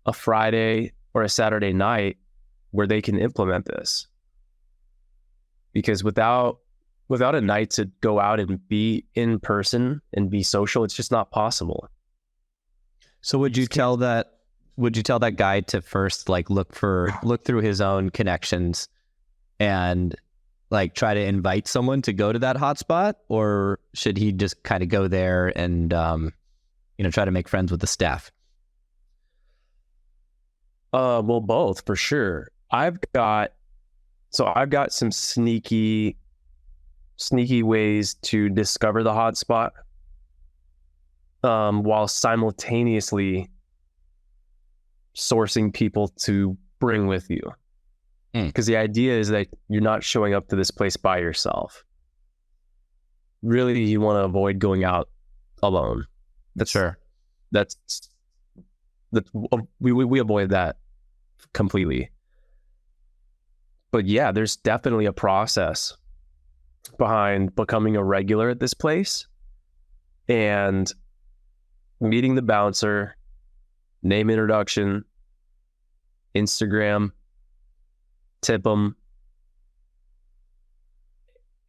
a Friday or a Saturday night where they can implement this. Because without a night to go out and be in person and be social, it's just not possible. So would you tell that guy to first like look through his own connections and like try to invite someone to go to that hotspot, or should he just kind of go there and try to make friends with the staff? Well, both for sure. I've got some sneaky ways to discover the hotspot, while simultaneously sourcing people to bring with you. Because the idea is that you're not showing up to this place by yourself. Really, you want to avoid going out alone. We avoid that completely. But yeah, there's definitely a process behind becoming a regular at this place and meeting the bouncer, name introduction, Instagram, tip them.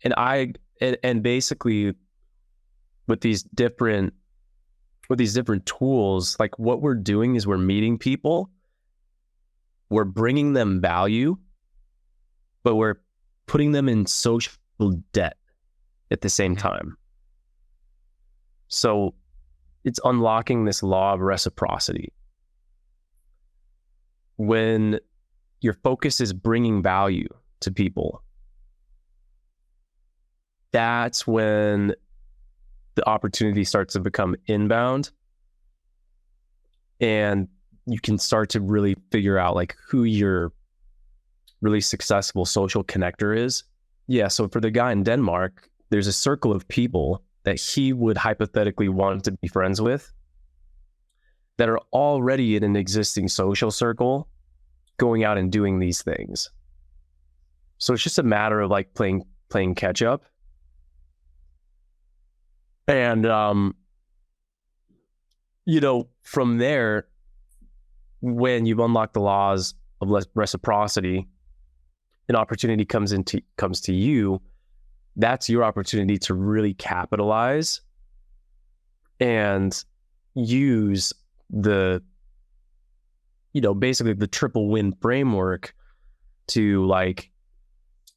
And basically with these different tools, like what we're doing is we're meeting people, we're bringing them value, but we're putting them in social debt at the same time. So it's unlocking this law of reciprocity. When your focus is bringing value to people, that's when the opportunity starts to become inbound, and you can start to really figure out like who your really successful social connector is. Yeah, so for the guy in Denmark, there's a circle of people that he would hypothetically want to be friends with that are already in an existing social circle going out and doing these things. So it's just a matter of like playing catch up. And, from there, when you've unlocked the laws of reciprocity, an opportunity comes to you, that's your opportunity to really capitalize and use the, basically the triple win framework to like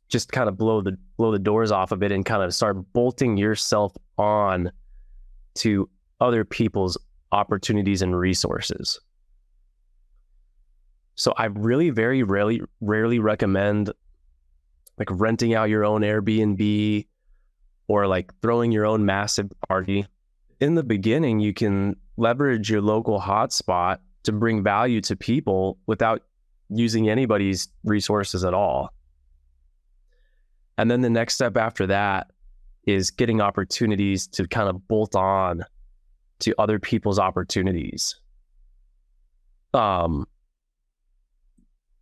just kind of blow the doors off of it and kind of start bolting yourself on to other people's opportunities and resources. So I really very rarely recommend like renting out your own Airbnb or like throwing your own massive party. In the beginning, you can leverage your local hotspot to bring value to people without using anybody's resources at all. And then the next step after that is getting opportunities to kind of bolt on to other people's opportunities.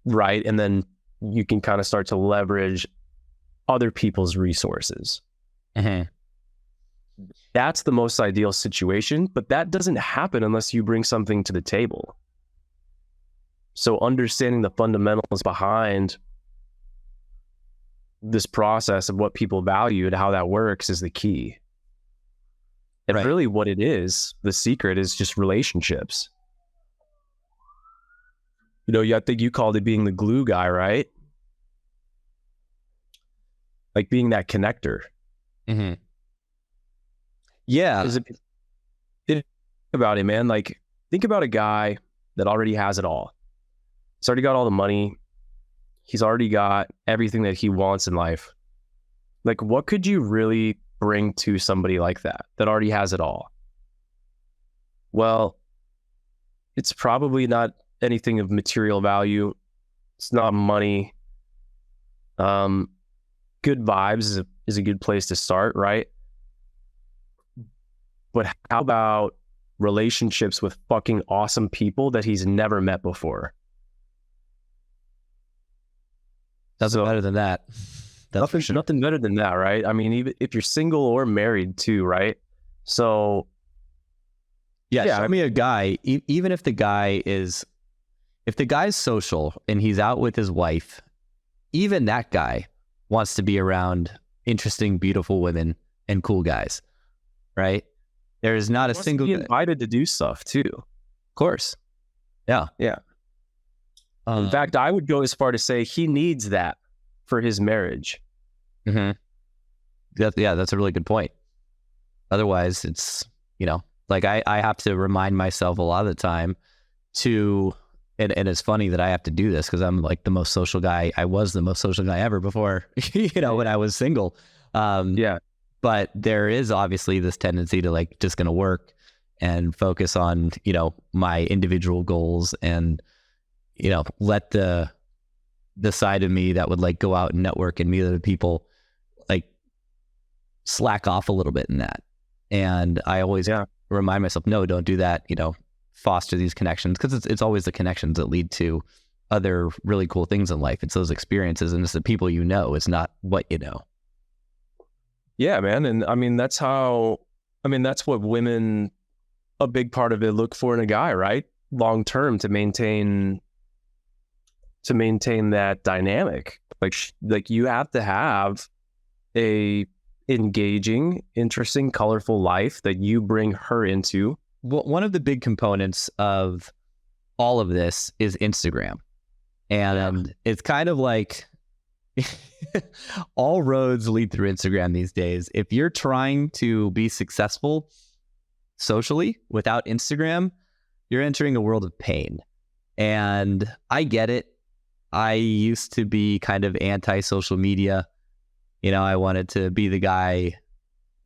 Right. And then you can kind of start to leverage other people's resources. Mm-hmm. That's the most ideal situation, but that doesn't happen unless you bring something to the table. So understanding the fundamentals behind this process of what people value and how that works is the key. And right. Really what it is, the secret is just relationships. I think you called it being the glue guy, right? Like being that connector. Mm-hmm. Yeah. Think about it, man. Like, think about a guy that already has it all. He's already got all the money. He's already got everything that he wants in life. Like, what could you really bring to somebody like that already has it all? Well, it's probably not anything of material value. It's not money. Good vibes is a good place to start, right? But how about relationships with fucking awesome people that he's never met before? Doesn't better than that. That's for sure. Nothing better than that, right? I mean, even if you're single or married too, right? So yeah, show me a guy, even if the guy is social and he's out with his wife, even that guy wants to be around interesting, beautiful women and cool guys, right? There is not a single guy invited to do stuff too. Of course. Yeah. In fact, I would go as far to say he needs that for his marriage. Mm-hmm. That's a really good point. Otherwise, it's, like I have to remind myself a lot of the time to, and it's funny that I have to do this because I'm like the most social guy. I was the most social guy ever before, when I was single. But there is obviously this tendency to like just going to work and focus on, my individual goals and, let the side of me that would like go out and network and meet other people, like slack off a little bit in that. And I always remind myself, no, don't do that. Foster these connections, because it's always the connections that lead to other really cool things in life. It's those experiences and it's the people it's not what you know. Yeah, man. And I mean, that's what women, a big part of it, look for in a guy, right? Long term, to maintain that dynamic. Like you have to have a engaging, interesting, colorful life that you bring her into. Well, one of the big components of all of this is Instagram. And it's kind of like all roads lead through Instagram these days. If you're trying to be successful socially without Instagram, you're entering a world of pain. And I get it. I used to be kind of anti-social media. I wanted to be the guy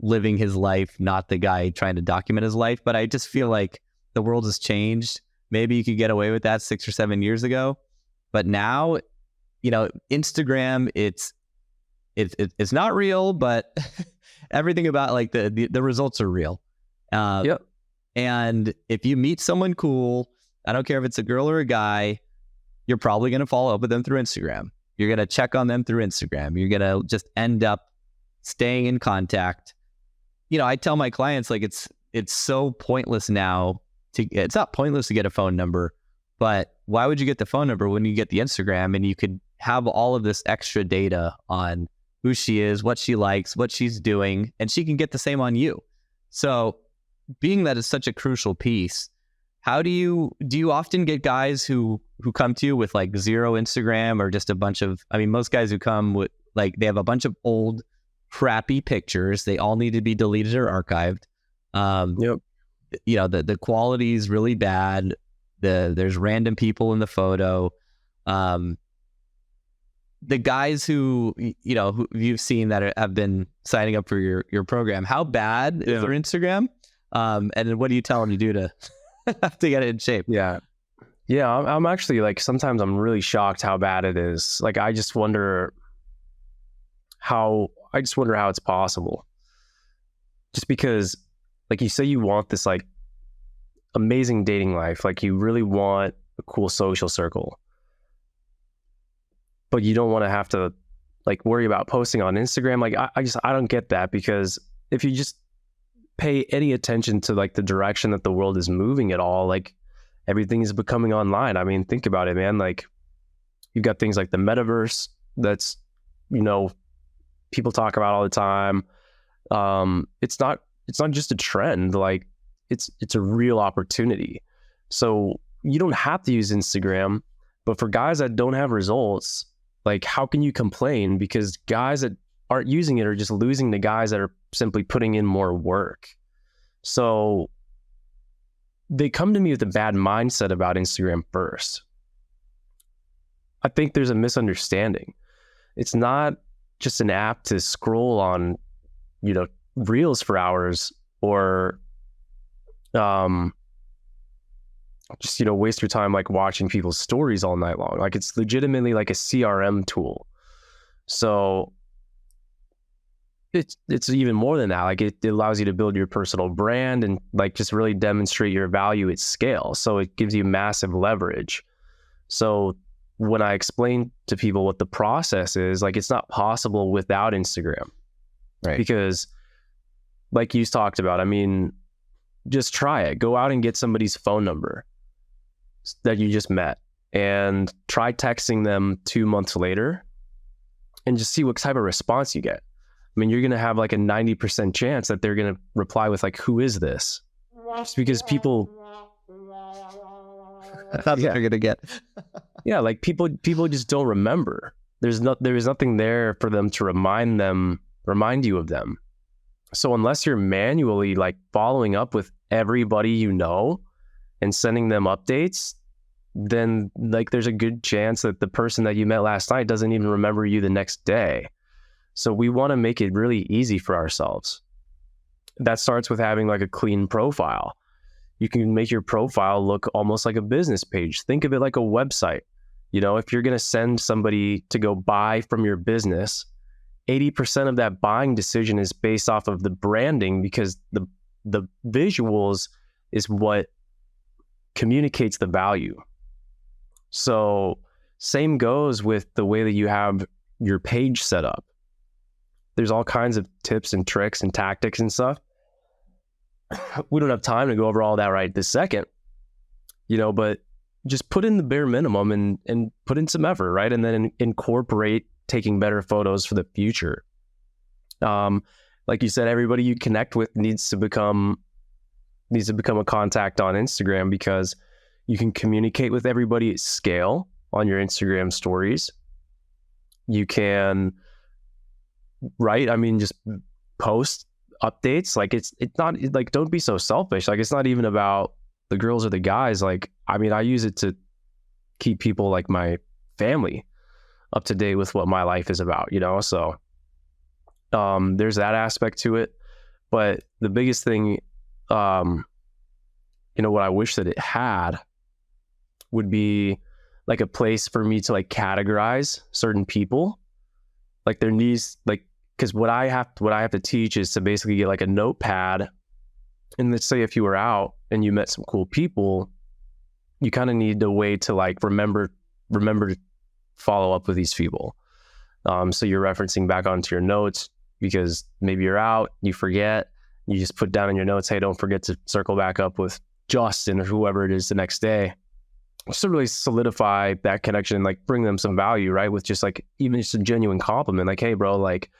living his life, not the guy trying to document his life. But I just feel like the world has changed. Maybe you could get away with that 6 or 7 years ago, but now, Instagram, it's not real, but everything about like the results are real. Yep. And if you meet someone cool, I don't care if it's a girl or a guy, you're probably going to follow up with them through Instagram. You're going to check on them through Instagram. You're going to just end up staying in contact. I tell my clients, like, it's so pointless now it's not pointless to get a phone number, but why would you get the phone number when you get the Instagram and you could have all of this extra data on who she is, what she likes, what she's doing, and she can get the same on you. So being that is such a crucial piece, how do you often get guys who come to you with like zero Instagram or just a bunch of, most guys who come with like, they have a bunch of old crappy pictures. They all need to be deleted or archived. Yep. The quality is really bad. There's random people in the photo. The guys who you've seen that have been signing up for your program, how bad is their Instagram? And what do you tell them to do to get it in shape? Yeah. I'm actually like, sometimes I'm really shocked how bad it is. Like, I just wonder how it's possible. Just because, like, you say you want this like amazing dating life, like you really want a cool social circle, but you don't want to have to like worry about posting on Instagram. Like, I don't get that, because if you just pay any attention to like the direction that the world is moving at all, like everything is becoming online. I mean, think about it, man. Like, you've got things like the metaverse that's, people talk about all the time. It's not just a trend. Like, it's a real opportunity. So you don't have to use Instagram, but for guys that don't have results, like, how can you complain? Because guys that aren't using it are just losing to guys that are simply putting in more work. So they come to me with a bad mindset about Instagram first. I think there's a misunderstanding. It's not just an app to scroll on, reels for hours, or just, waste your time like watching people's stories all night long. Like, it's legitimately like a CRM tool. So it's even more than that. Like, it allows you to build your personal brand and like just really demonstrate your value at scale. So it gives you massive leverage. So when I explain to people what the process is, like, it's not possible without Instagram. Right. Because like you talked about, just try it. Go out and get somebody's phone number that you just met and try texting them 2 months later and just see what type of response you get. You're going to have like a 90% chance that they're going to reply with like, who is this? Just because people... That's what you're going to get. Yeah, like people just don't remember. There's nothing there for them to remind you of them. So unless you're manually like following up with everybody you know and sending them updates, then like there's a good chance that the person that you met last night doesn't even remember you the next day. So we want to make it really easy for ourselves. That starts with having like a clean profile. You can make your profile look almost like a business page. Think of it like a website. If you're going to send somebody to go buy from your business, 80% of that buying decision is based off of the branding, because the visuals is what communicates the value. So same goes with the way that you have your page set up. There's all kinds of tips and tricks and tactics and stuff. We don't have time to go over all that right this second, but just put in the bare minimum and put in some effort, right? And then incorporate taking better photos for the future. Like you said, everybody you connect with needs to become a contact on Instagram, because you can communicate with everybody at scale on your Instagram stories. You can, right? Just post updates. Like, it's not like, don't be so selfish. Like, it's not even about the girls or the guys. Like, I use it to keep people like my family up to date with what my life is about, So there's that aspect to it. But the biggest thing, what I wish that it had would be like a place for me to like categorize certain people. Like there needs like, because what I have to teach is to basically get like a notepad, and let's say if you were out and you met some cool people, you kind of need a way to like remember to follow up with these people. So you're referencing back onto your notes, because maybe you're out, you forget, you just put down in your notes, hey, don't forget to circle back up with Justin or whoever it is the next day. Just to really solidify that connection and like bring them some value, right? With just like even just a genuine compliment, like, hey bro, like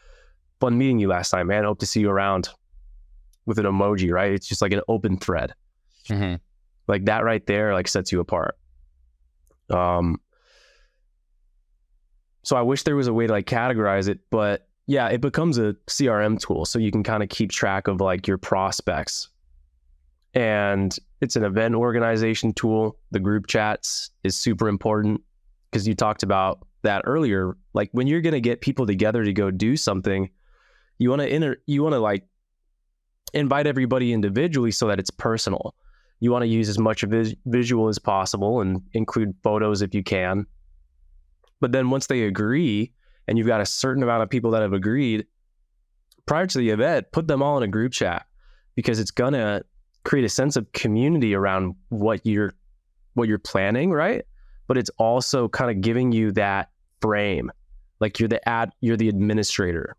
fun meeting you last time, man. Hope to see you around, with an emoji, right? It's just like an open thread. Mm-hmm. Like that right there, like sets you apart. So I wish there was a way to like categorize it, but yeah, it becomes a CRM tool. So you can kind of keep track of like your prospects, and it's an event organization tool. The group chats is super important, because you talked about that earlier. Like when you're going to get people together to go do something, you want to like invite everybody individually so that it's personal. You want to use as much visual as possible and include photos if you can. But then once they agree, and you've got a certain amount of people that have agreed, prior to the event, put them all in a group chat, because it's going to create a sense of community around what you're planning, right? But it's also kind of giving you that frame, like you're the administrator.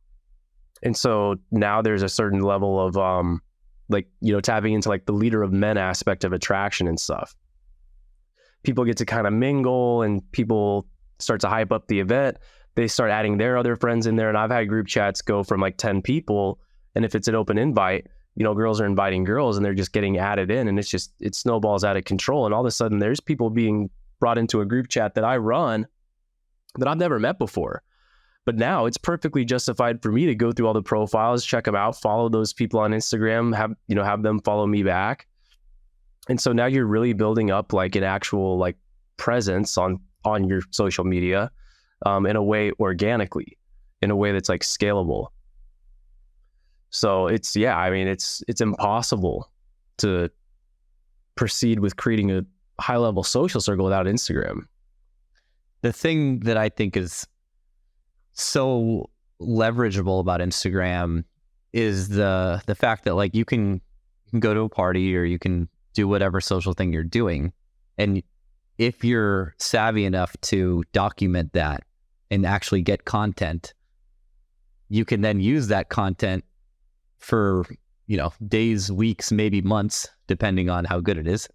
And so now there's a certain level of tapping into like the leader of men aspect of attraction and stuff. People get to kind of mingle, and people start to hype up the event. They start adding their other friends in there. And I've had group chats go from like 10 people. And if it's an open invite, girls are inviting girls, and they're just getting added in, and it snowballs out of control. And all of a sudden there's people being brought into a group chat that I run that I've never met before. But now it's perfectly justified for me to go through all the profiles, check them out, follow those people on Instagram, have them follow me back. And so now you're really building up like an actual like presence on your social media, in a way organically, in a way that's like scalable. So it's impossible to proceed with creating a high level social circle without Instagram. The thing that I think is so leverageable about Instagram is the fact that like you can go to a party, or you can do whatever social thing you're doing, and if you're savvy enough to document that and actually get content, you can then use that content for days, weeks, maybe months, depending on how good it is,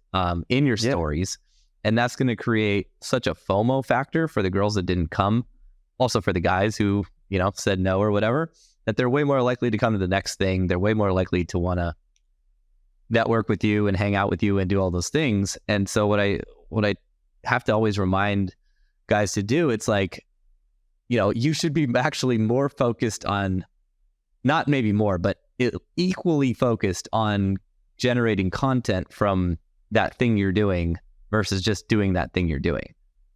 in your stories. And that's going to create such a FOMO factor for the girls that didn't come, also for the guys who, said no or whatever, that they're way more likely to come to the next thing. They're way more likely to want to network with you and hang out with you and do all those things. And so what I have to always remind guys to do, it's like, you should be actually more focused on, not maybe more, but equally focused on generating content from that thing you're doing versus just doing that thing you're doing.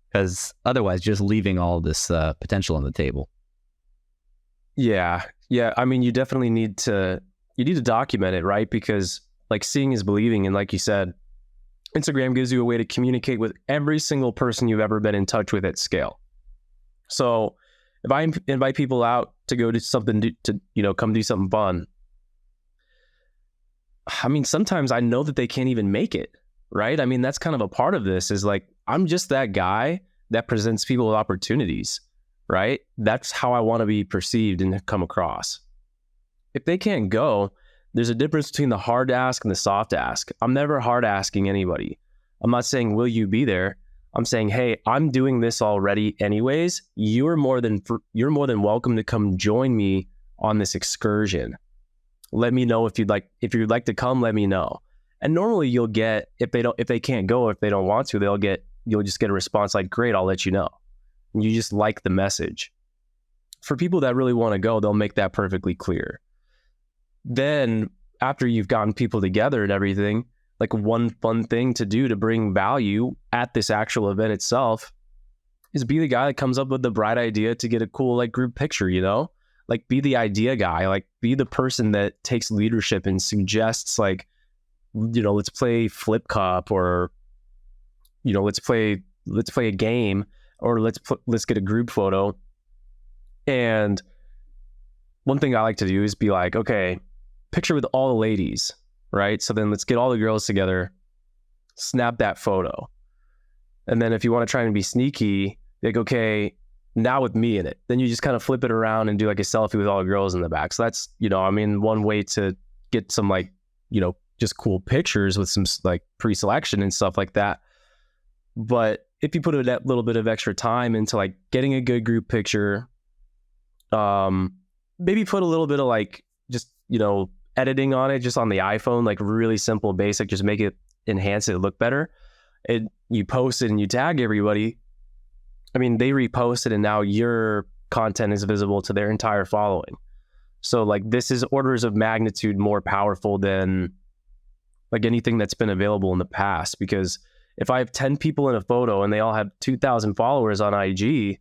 Because otherwise, just leaving all this potential on the table. Yeah. I mean, you definitely need to document it, right? Because like seeing is believing. And like you said, Instagram gives you a way to communicate with every single person you've ever been in touch with at scale. So if I invite people out to go do something, to come do something fun, I mean, sometimes I know that they can't even make it, right? I mean, that's kind of a part of this, is like, I'm just that guy that presents people with opportunities, right? That's how I want to be perceived and come across. If they can't go, there's a difference between the hard ask and the soft ask. I'm never hard asking anybody. I'm not saying, will you be there? I'm saying, hey, I'm doing this already anyways. You're more than welcome to come join me on this excursion. Let me know if you'd like to come, let me know. And normally you'll get, if they can't go, if they don't want to, you'll just get a response like, great, I'll let you know. And you just like the message. For people that really want to go, they'll make that perfectly clear. Then after you've gotten people together and everything, like one fun thing to do to bring value at this actual event itself is be the guy that comes up with the bright idea to get a cool like group picture, like be the idea guy, like be the person that takes leadership and suggests like, let's play flip cup, or, let's play a game, or let's get a group photo. And one thing I like to do is be like, okay, picture with all the ladies, right? So then let's get all the girls together, snap that photo. And then if you want to try and be sneaky, like, okay, now with me in it, then you just kind of flip it around and do like a selfie with all the girls in the back. So that's, one way to get some like, just cool pictures with some like pre-selection and stuff like that. But if you put that little bit of extra time into like getting a good group picture, maybe put a little bit of like, just, editing on it, just on the iPhone, like really simple, basic, just make it, enhance it, look better. And you post it and you tag everybody. I mean, they repost it and now your content is visible to their entire following. So like this is orders of magnitude more powerful than like anything that's been available in the past. Because if I have 10 people in a photo and they all have 2,000 followers on IG,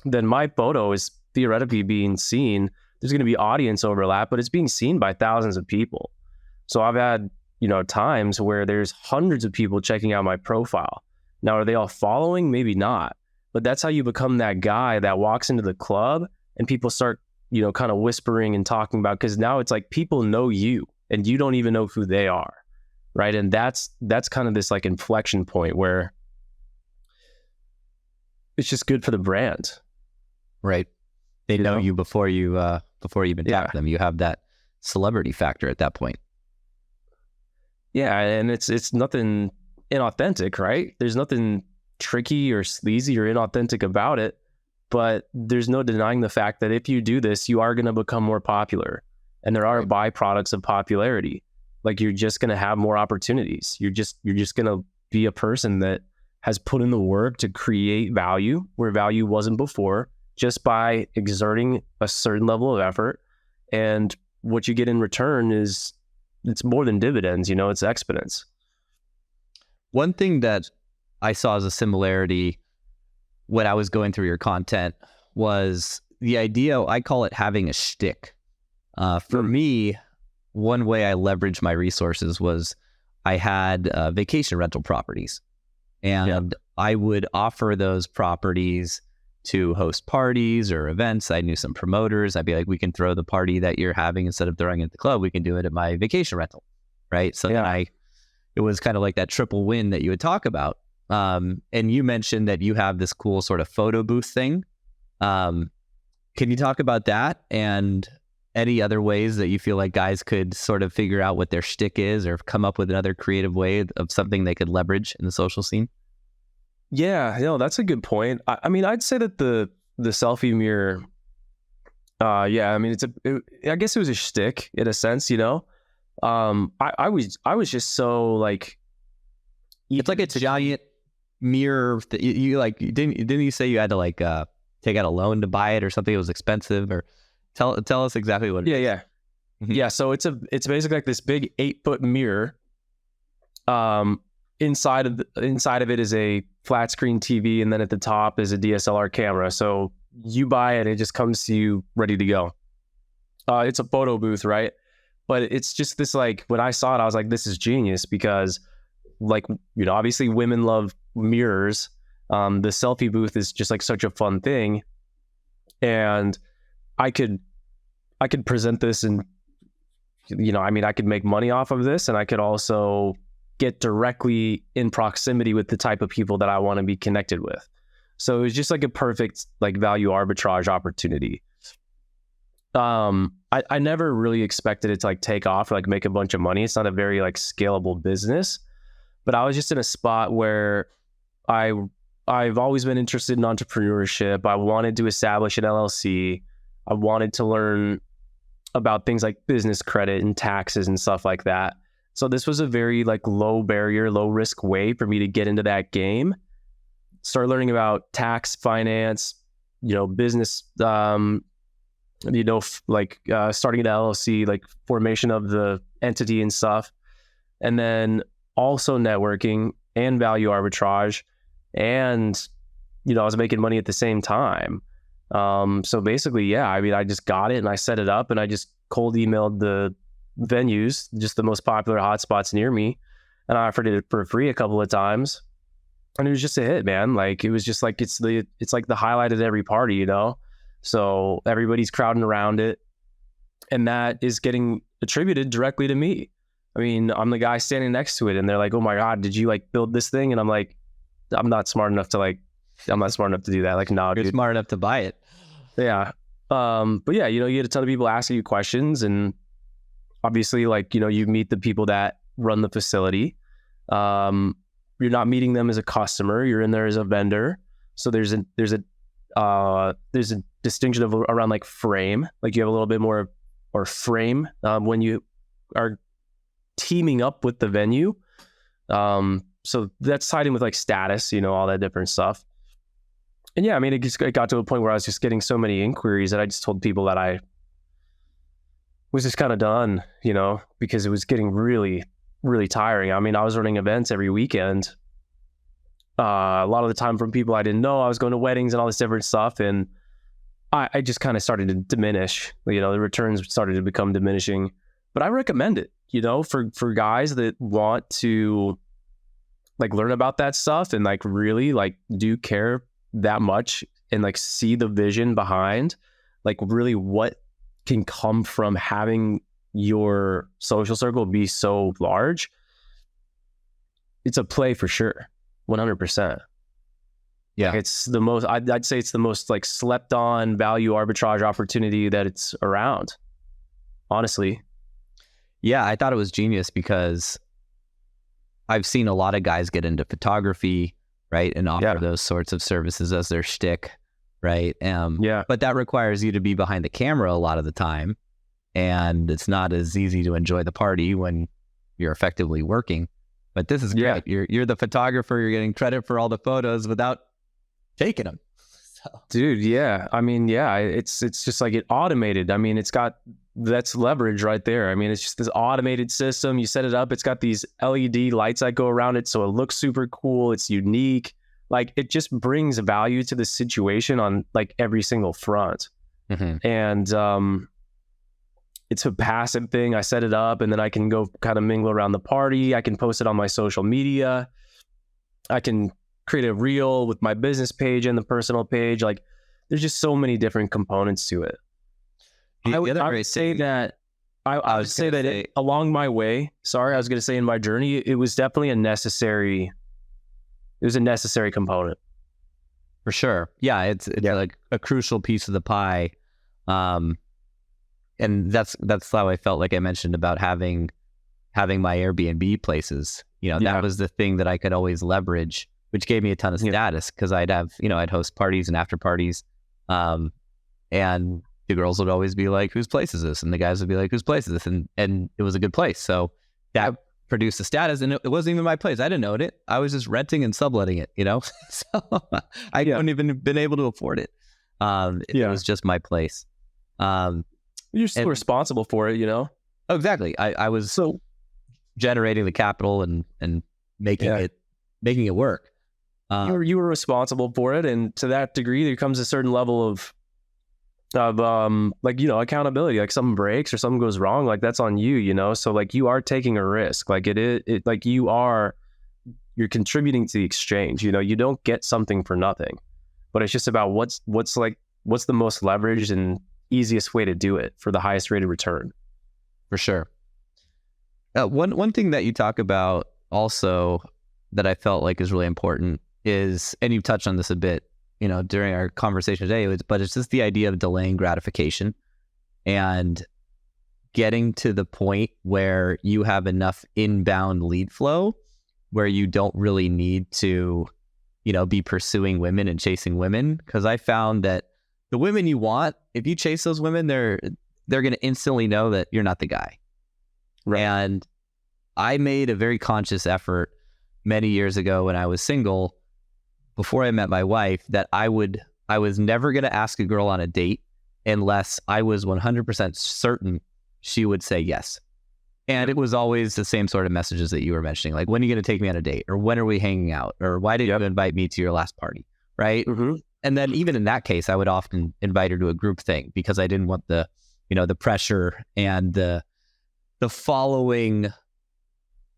then my photo is theoretically being seen. There's going to be audience overlap, but it's being seen by thousands of people. So I've had, times where there's hundreds of people checking out my profile. Now, are they all following? Maybe not. But that's how you become that guy that walks into the club and people start, kind of whispering and talking about, because now it's like people know you and you don't even know who they are. Right. And that's kind of this like inflection point where it's just good for the brand. Right. They know you before you even tap them. You have that celebrity factor at that point. Yeah. And it's nothing inauthentic, right? There's nothing tricky or sleazy or inauthentic about it, but there's no denying the fact that if you do this, you are going to become more popular, and there are byproducts of popularity. Like you're just going to have more opportunities. You're just going to be a person that has put in the work to create value where value wasn't before, just by exerting a certain level of effort. And what you get in return it's more than dividends, it's exponents. One thing that I saw as a similarity when I was going through your content was the idea, I call it having a shtick. For me, one way I leveraged my resources was I had vacation rental properties, and I would offer those properties to host parties or events. I knew some promoters. I'd be like, we can throw the party that you're having, instead of throwing it at the club, we can do it at my vacation rental. Right. So then it was kind of like that triple win that you would talk about. And you mentioned that you have this cool sort of photo booth thing. Can you talk about that and any other ways that you feel like guys could sort of figure out what their shtick is, or come up with another creative way of something they could leverage in the social scene? Yeah, that's a good point. I mean, I'd say that the selfie mirror, I mean, I guess it was a shtick in a sense, I was just so like, it's like a giant mirror that you like, didn't you say you had to like take out a loan to buy it or something? It was expensive, or tell us exactly what it is. Yeah. Mm-hmm. Yeah. So it's basically like this big 8-foot mirror. Inside of it is a flat screen TV, and then at the top is a DSLR camera. So you buy it, it just comes to you ready to go. It's a photo booth, right? But it's just this, like, when I saw it, I was like, this is genius, because like, obviously women love mirrors. The selfie booth is just like such a fun thing. And I could present this, and, I mean, I could make money off of this, and I could also get directly in proximity with the type of people that I want to be connected with. So it was just like a perfect like value arbitrage opportunity. I never really expected it to like take off or like make a bunch of money. It's not a very like scalable business, but I was just in a spot where I've always been interested in entrepreneurship. I wanted to establish an LLC. I wanted to learn about things like business credit and taxes and stuff like that. So this was a very like low barrier, low risk way for me to get into that game. Start learning about tax, finance, business, starting an LLC, like formation of the entity and stuff. And then also networking and value arbitrage. And, I was making money at the same time. So basically, yeah, I mean, I just got it and I set it up and I just cold emailed the venues, just the most popular hotspots near me. And I offered it for free a couple of times. And it was just a hit, man. Like, it was just like, it's like the highlight at every party, you know? So everybody's crowding around it. And that is getting attributed directly to me. I mean, I'm the guy standing next to it and they're like, oh my God, did you like build this thing? And I'm like, I'm not smart enough to do that. Like, no, You're dude. smart enough to buy it. Yeah. But yeah, you know, you get a ton of people asking you questions, and obviously, like, you know, you meet the people that run the facility. You're not meeting them as a customer. You're in there as a vendor. So there's a distinction around like frame. Like, you have a little bit more or frame when you are teaming up with the venue. So that's tied in with like status, you know, all that different stuff. And yeah, I mean, it got to a point where I was just getting so many inquiries that I just told people that I was just kind of done, you know, because it was getting really, really tiring. I mean, I was running events every weekend. A lot of the time from people I didn't know. I was going to weddings and all this different stuff. And I just kind of started to diminish, you know, the returns started to become diminishing. But I recommend it, you know, for guys that want to like learn about that stuff and like really like do care that much and like see the vision behind like really what can come from having your social circle be so large. It's a play for sure. 100%. Yeah. It's the most, I'd say it's the most like slept on value arbitrage opportunity that it's around, honestly. Yeah, I thought it was genius because I've seen a lot of guys get into photography, right, and offer those sorts of services as their shtick, right? But that requires you to be behind the camera a lot of the time, and it's not as easy to enjoy the party when you're effectively working. But this is great. You're the photographer. You're getting credit for all the photos without taking them. So. Dude, yeah. I mean, yeah, it's just like it automated. I mean, that's leverage right there. I mean, it's just this automated system. You set it up. It's got these LED lights that go around it. So it looks super cool. It's unique. Like, it just brings value to the situation on like every single front. Mm-hmm. And it's a passive thing. I set it up and then I can go kind of mingle around the party. I can post it on my social media. I can create a reel with my business page and the personal page. Like, there's just so many different components to it. I would say that along my way, I was going to say in my journey, it was definitely a necessary component. For sure. Yeah. It's like a crucial piece of the pie. And that's how I felt, like I mentioned about having my Airbnb places, you know, that was the thing that I could always leverage, which gave me a ton of status because I'd host parties and after parties. And the girls would always be like, whose place is this? And the guys would be like, whose place is this? And it was a good place. So that produced the status, and it wasn't even my place. I didn't own it. I was just renting and subletting it, you know? So I couldn't even been able to afford it. It was just my place. You're still responsible for it, you know? Oh, exactly. I was generating the capital and making it work. You were responsible for it, and to that degree, there comes a certain level of like, you know, accountability. Like, something breaks or something goes wrong, like that's on you, you know. So like, you are taking a risk. Like, it like you're contributing to the exchange. You know, you don't get something for nothing, but it's just about what's the most leveraged and easiest way to do it for the highest rate of return. For sure. One thing that you talk about also that I felt like is really important is, and you've touched on this a bit, you know, during our conversation today, but it's just the idea of delaying gratification and getting to the point where you have enough inbound lead flow where you don't really need to, you know, be pursuing women and chasing women. Because I found that the women you want, if you chase those women, they're going to instantly know that you're not the guy. Right. And I made a very conscious effort many years ago when I was single, before I met my wife, that I was never going to ask a girl on a date unless I was 100% certain she would say yes. And it was always the same sort of messages that you were mentioning, like, when are you going to take me on a date? Or when are we hanging out? Or why did you invite me to your last party? Right? Mm-hmm. And then even in that case, I would often invite her to a group thing because I didn't want the, the pressure and the following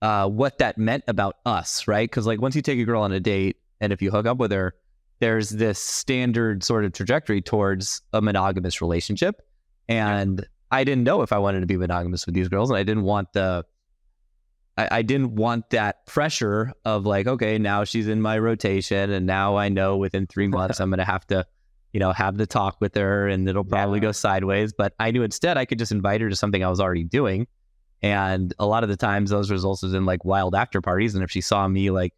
what that meant about us, right? Because like once you take a girl on a date and if you hook up with her, there's this standard sort of trajectory towards a monogamous relationship. And I didn't know if I wanted to be monogamous with these girls, and I didn't want I didn't want that pressure of like, okay, now she's in my rotation and now I know within 3 months I'm going to have to, have the talk with her and it'll probably go sideways. But I knew instead I could just invite her to something I was already doing. And a lot of the times those resulted in like wild after parties. And if she saw me like,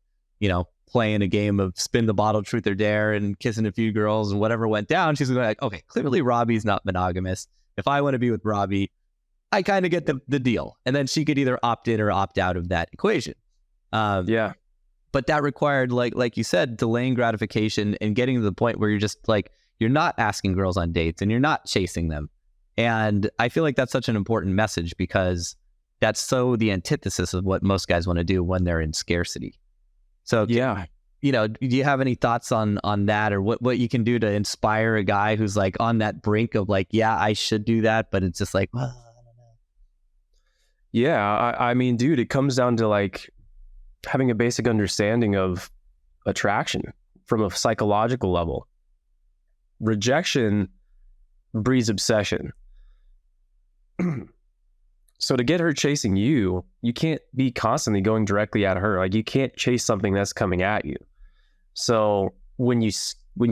playing a game of spin the bottle, truth or dare and kissing a few girls and whatever went down, she's going to be like, okay, clearly Robbie's not monogamous. If I want to be with Robbie, I kind of get the deal. And then she could either opt in or opt out of that equation. But that required, like you said, delaying gratification and getting to the point where you're just like, you're not asking girls on dates and you're not chasing them. And I feel like that's such an important message because that's so the antithesis of what most guys want to do when they're in scarcity. So, do you have any thoughts on that, or what you can do to inspire a guy who's like on that brink of like, yeah, I should do that, but it's just like, well, I don't know. Yeah, I mean, dude, it comes down to like having a basic understanding of attraction from a psychological level. Rejection breeds obsession. So to get her chasing you, you can't be constantly going directly at her. Like you can't chase something that's coming at you. So when you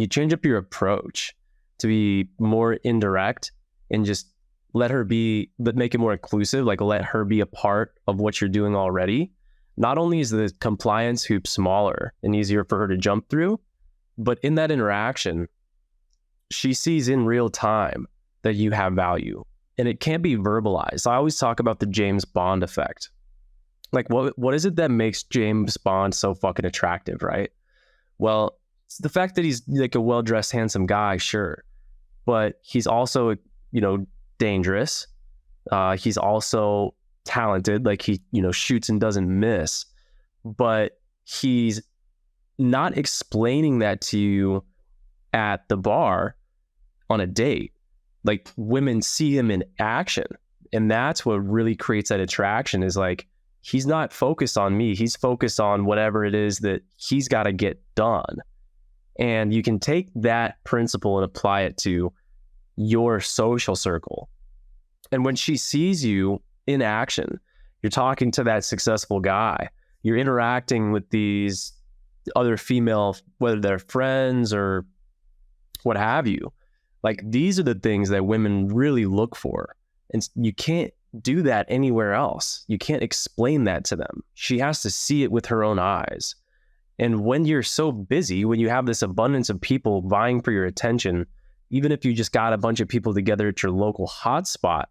change up your approach to be more indirect and just let her be, but make it more inclusive, like let her be a part of what you're doing already, not only is the compliance hoop smaller and easier for her to jump through, but in that interaction, she sees in real time that you have value. And it can't be verbalized. I always talk about the James Bond effect. Like, what is it that makes James Bond so fucking attractive, right? Well, it's the fact that he's like a well-dressed, handsome guy, sure. But he's also, dangerous. He's also talented. Like he, shoots and doesn't miss. But he's not explaining that to you at the bar on a date. Like women see him in action, and that's what really creates that attraction is like, he's not focused on me. He's focused on whatever it is that he's got to get done. And you can take that principle and apply it to your social circle. And when she sees you in action, you're talking to that successful guy, you're interacting with these other female, whether they're friends or what have you. Like these are the things that women really look for. And you can't do that anywhere else. You can't explain that to them. She has to see it with her own eyes. And when you're so busy, when you have this abundance of people vying for your attention, even if you just got a bunch of people together at your local hotspot,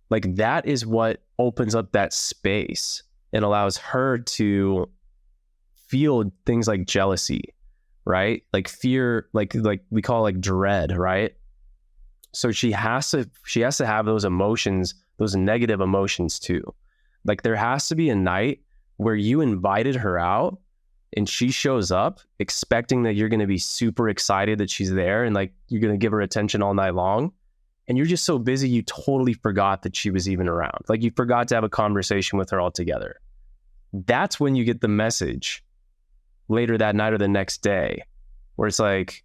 like that is what opens up that space and allows her to feel things like jealousy, right? Like fear, like we call it like dread, right? So she has to have those emotions, those negative emotions too. Like there has to be a night where you invited her out and she shows up expecting that you're going to be super excited that she's there and like you're going to give her attention all night long. And you're just so busy, you totally forgot that she was even around. Like you forgot to have a conversation with her altogether. That's when you get the message later that night or the next day where it's like,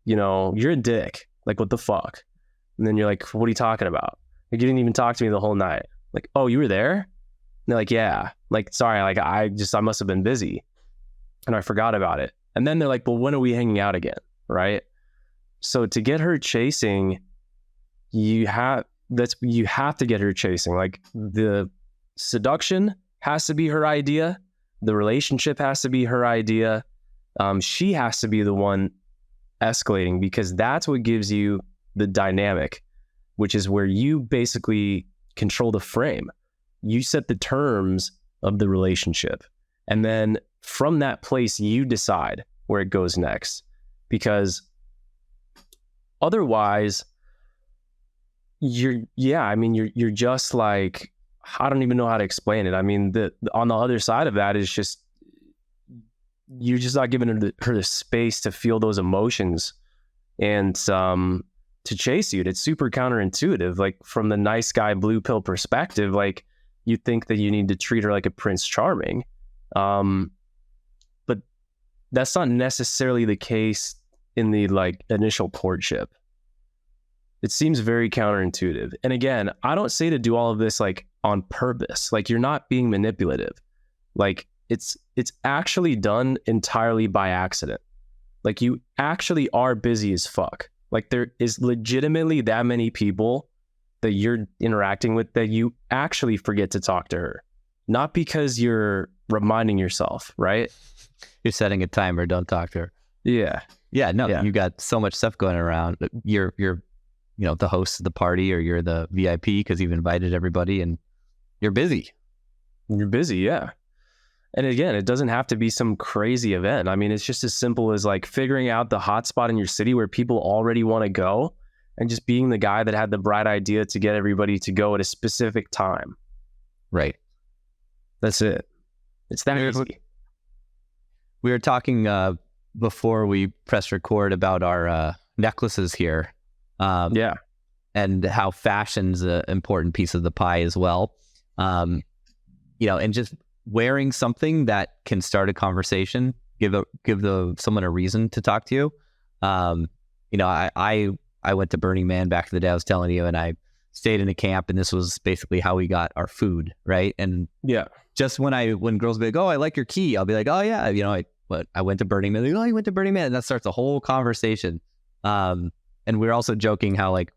you're a dick. Like, what the fuck? And then you're like, what are you talking about? Like, you didn't even talk to me the whole night. Like, oh, you were there? And they're like, yeah. Like, sorry, like I must have been busy and I forgot about it. And then they're like, well, when are we hanging out again? Right? So to get her chasing, you have to get her chasing. Like the seduction has to be her idea. The relationship has to be her idea. She has to be the one escalating because that's what gives you the dynamic, which is where you basically control the frame. You set the terms of the relationship. And then from that place, you decide where it goes next. Because otherwise, you're just like, I don't even know how to explain it. I mean, on the other side of that is just you're just not giving her the space to feel those emotions and to chase you. It's super counterintuitive. Like from the nice guy blue pill perspective, like you think that you need to treat her like a Prince Charming. But that's not necessarily the case in the like initial courtship. It seems very counterintuitive. And again, I don't say to do all of this like on purpose. Like you're not being manipulative. Like it's actually done entirely by accident. Like you actually are busy as fuck. Like there is legitimately that many people that you're interacting with that you actually forget to talk to her. Not because you're reminding yourself, right? You're setting a timer, don't talk to her. Yeah. Yeah, no, you got so much stuff going around. You're the host of the party, or you're the VIP because you've invited everybody and you're busy. You're busy, yeah. And again, it doesn't have to be some crazy event. I mean, it's just as simple as like figuring out the hot spot in your city where people already want to go and just being the guy that had the bright idea to get everybody to go at a specific time. Right. That's it. It's that easy. We were talking before we pressed record about our necklaces here. And how fashion's an important piece of the pie as well. And just wearing something that can start a conversation, give someone a reason to talk to you. I went to Burning Man back in the day, I was telling you, and I stayed in a camp, and this was basically how we got our food, right? And just when girls be like, "Oh, I like your key," I'll be like, "Oh yeah, I went to Burning Man." Like, "Oh, you went to Burning Man," and that starts a whole conversation. And we're also joking how like,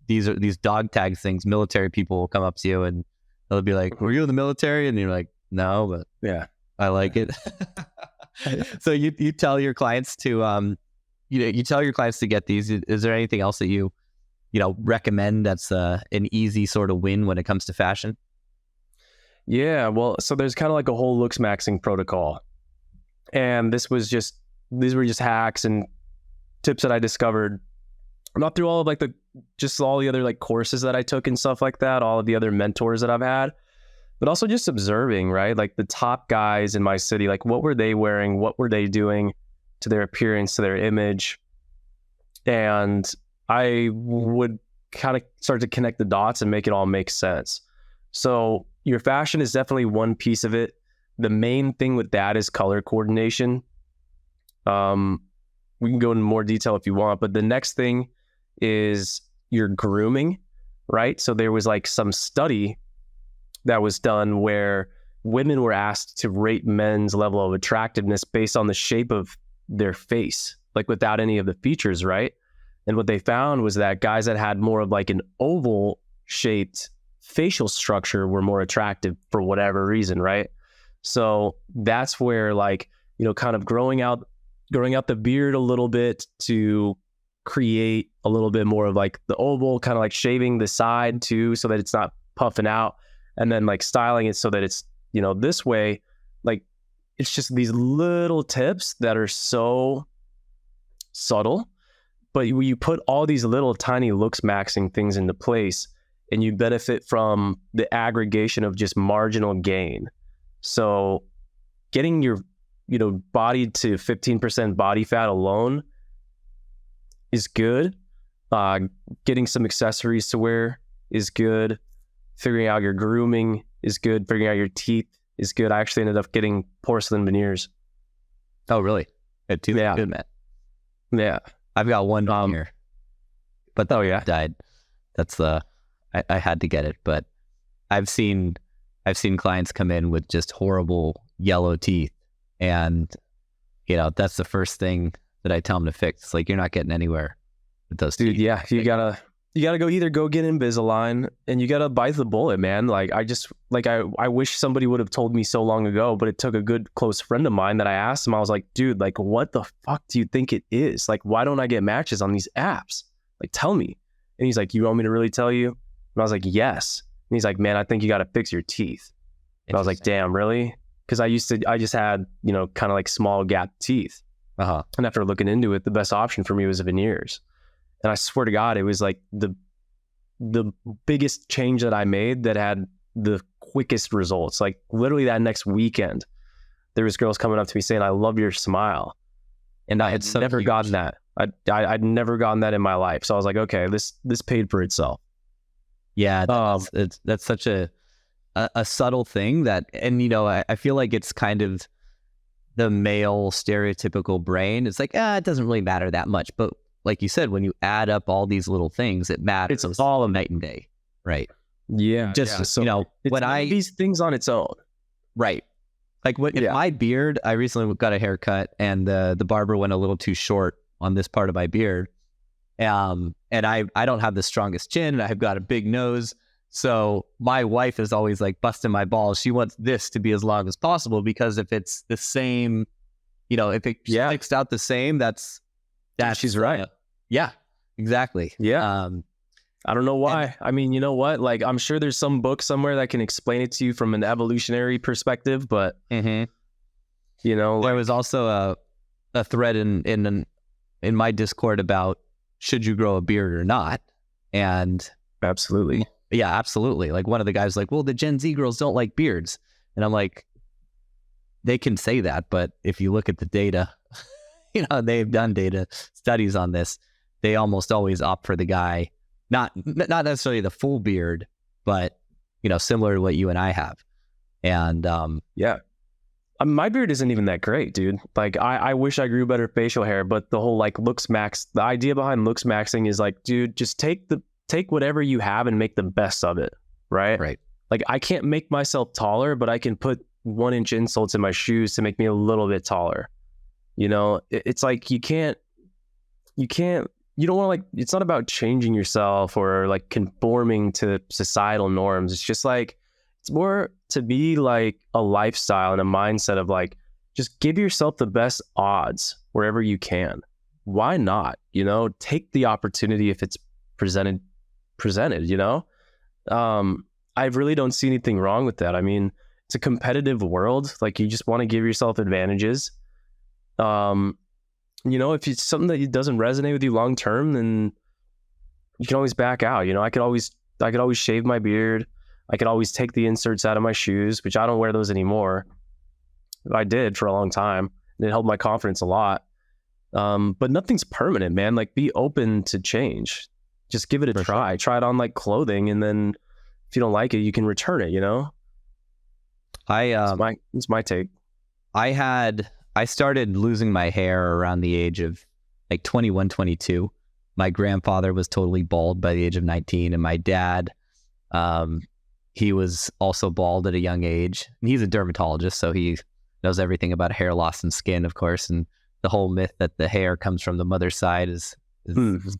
these dog tag things, military people will come up to you and they'll be like, "Were you in the military?" And you're like, "No, but yeah, I like it." So you tell your clients to you tell your clients to get these. Is there anything else that you recommend that's an easy sort of win when it comes to fashion? Yeah, well, so there's kind of like a whole looks maxing protocol, and these were just hacks and tips that I discovered, not through all of like all the other like courses that I took and stuff like that, all of the other mentors that I've had, but also just observing, right? Like the top guys in my city, like what were they wearing? What were they doing to their appearance, to their image? And I would kind of start to connect the dots and make it all make sense. So your fashion is definitely one piece of it. The main thing with that is color coordination. We can go into more detail if you want, but the next thing is your grooming, right? So there was like some study that was done where women were asked to rate men's level of attractiveness based on the shape of their face, like without any of the features, right? And what they found was that guys that had more of like an oval shaped facial structure were more attractive for whatever reason, right? So that's where like, kind of growing out the beard a little bit to create a little bit more of like the oval, kind of like shaving the side too, so that it's not puffing out, and then like styling it so that it's, this way. Like it's just these little tips that are so subtle, but you put all these little tiny looks maxing things into place and you benefit from the aggregation of just marginal gain. So getting your body to 15% body fat alone is good. Getting some accessories to wear is good. Figuring out your grooming is good. Figuring out your teeth is good. I actually ended up getting porcelain veneers. Oh, really? Teeth are good, man. Yeah. I've got one here, but died. That's I had to get it, but I've seen clients come in with just horrible yellow teeth, and that's the first thing that I tell them to fix. It's like, you're not getting anywhere with those teeth. Dude, yeah, you gotta go get Invisalign, and you gotta bite the bullet, man. Like I wish somebody would have told me so long ago, but it took a good close friend of mine that I asked him. I was like, dude, like what the fuck do you think it is? Like, why don't I get matches on these apps? Like, tell me. And he's like, you want me to really tell you? And I was like, yes. And he's like, man, I think you got to fix your teeth. And I was like, damn, really? Because I just had, kind of like small gap teeth. And after looking into it, the best option for me was veneers. And I swear to God, it was like the biggest change that I made that had the quickest results. Like literally that next weekend, there was girls coming up to me saying, "I love your smile," and I had never gotten that. I'd never gotten that in my life. So I was like, okay, this paid for itself. Yeah, that's such a subtle thing that, and you know, I feel like it's kind of the male stereotypical brain. It's like, it doesn't really matter that much. But like you said, when you add up all these little things, it matters. It's all a night and day, right? Yeah. So, you know, when these things on its own, right? Like if my beard, I recently got a haircut and the barber went a little too short on this part of my beard. And I don't have the strongest chin and I've got a big nose. So my wife is always like busting my balls. She wants this to be as long as possible because if it's the same, you know, if it sticks out the same, that's she's right. Yeah, exactly. Yeah. I don't know why. I mean, you know what? Like, I'm sure there's some book somewhere that can explain it to you from an evolutionary perspective, but you know, there was also a thread in my Discord about should you grow a beard or not, and absolutely. Yeah, absolutely. Like one of the guys was like, well, the Gen Z girls don't like beards. And I'm like, they can say that, but if you look at the data, you know, they've done data studies on this. They almost always opt for the guy, not necessarily the full beard, but, you know, similar to what you and I have. And my beard isn't even that great, dude. Like, I wish I grew better facial hair, but the whole like looks max, the idea behind looks maxing is like, dude, just take whatever you have and make the best of it, right? Right. Like, I can't make myself taller, but I can put 1-inch insoles in my shoes to make me a little bit taller. You know, it's like you don't want to like, it's not about changing yourself or like conforming to societal norms. It's just like, it's more to be like a lifestyle and a mindset of like, just give yourself the best odds wherever you can. Why not? You know, take the opportunity if it's presented, you know? I really don't see anything wrong with that. I mean, it's a competitive world. Like, you just want to give yourself advantages. You know, if it's something that doesn't resonate with you long term, then you can always back out. You know, I could always shave my beard. I could always take the inserts out of my shoes, which I don't wear those anymore. I did for a long time. And it helped my confidence a lot. But nothing's permanent, man. Like, be open to change. Just give it a try. Sure. Try it on like clothing, and then if you don't like it, you can return it, you know? It's my take. I started losing my hair around the age of like 21, 22. My grandfather was totally bald by the age of 19, and my dad, he was also bald at a young age. And he's a dermatologist, so he knows everything about hair loss and skin, of course. And the whole myth that the hair comes from the mother's side is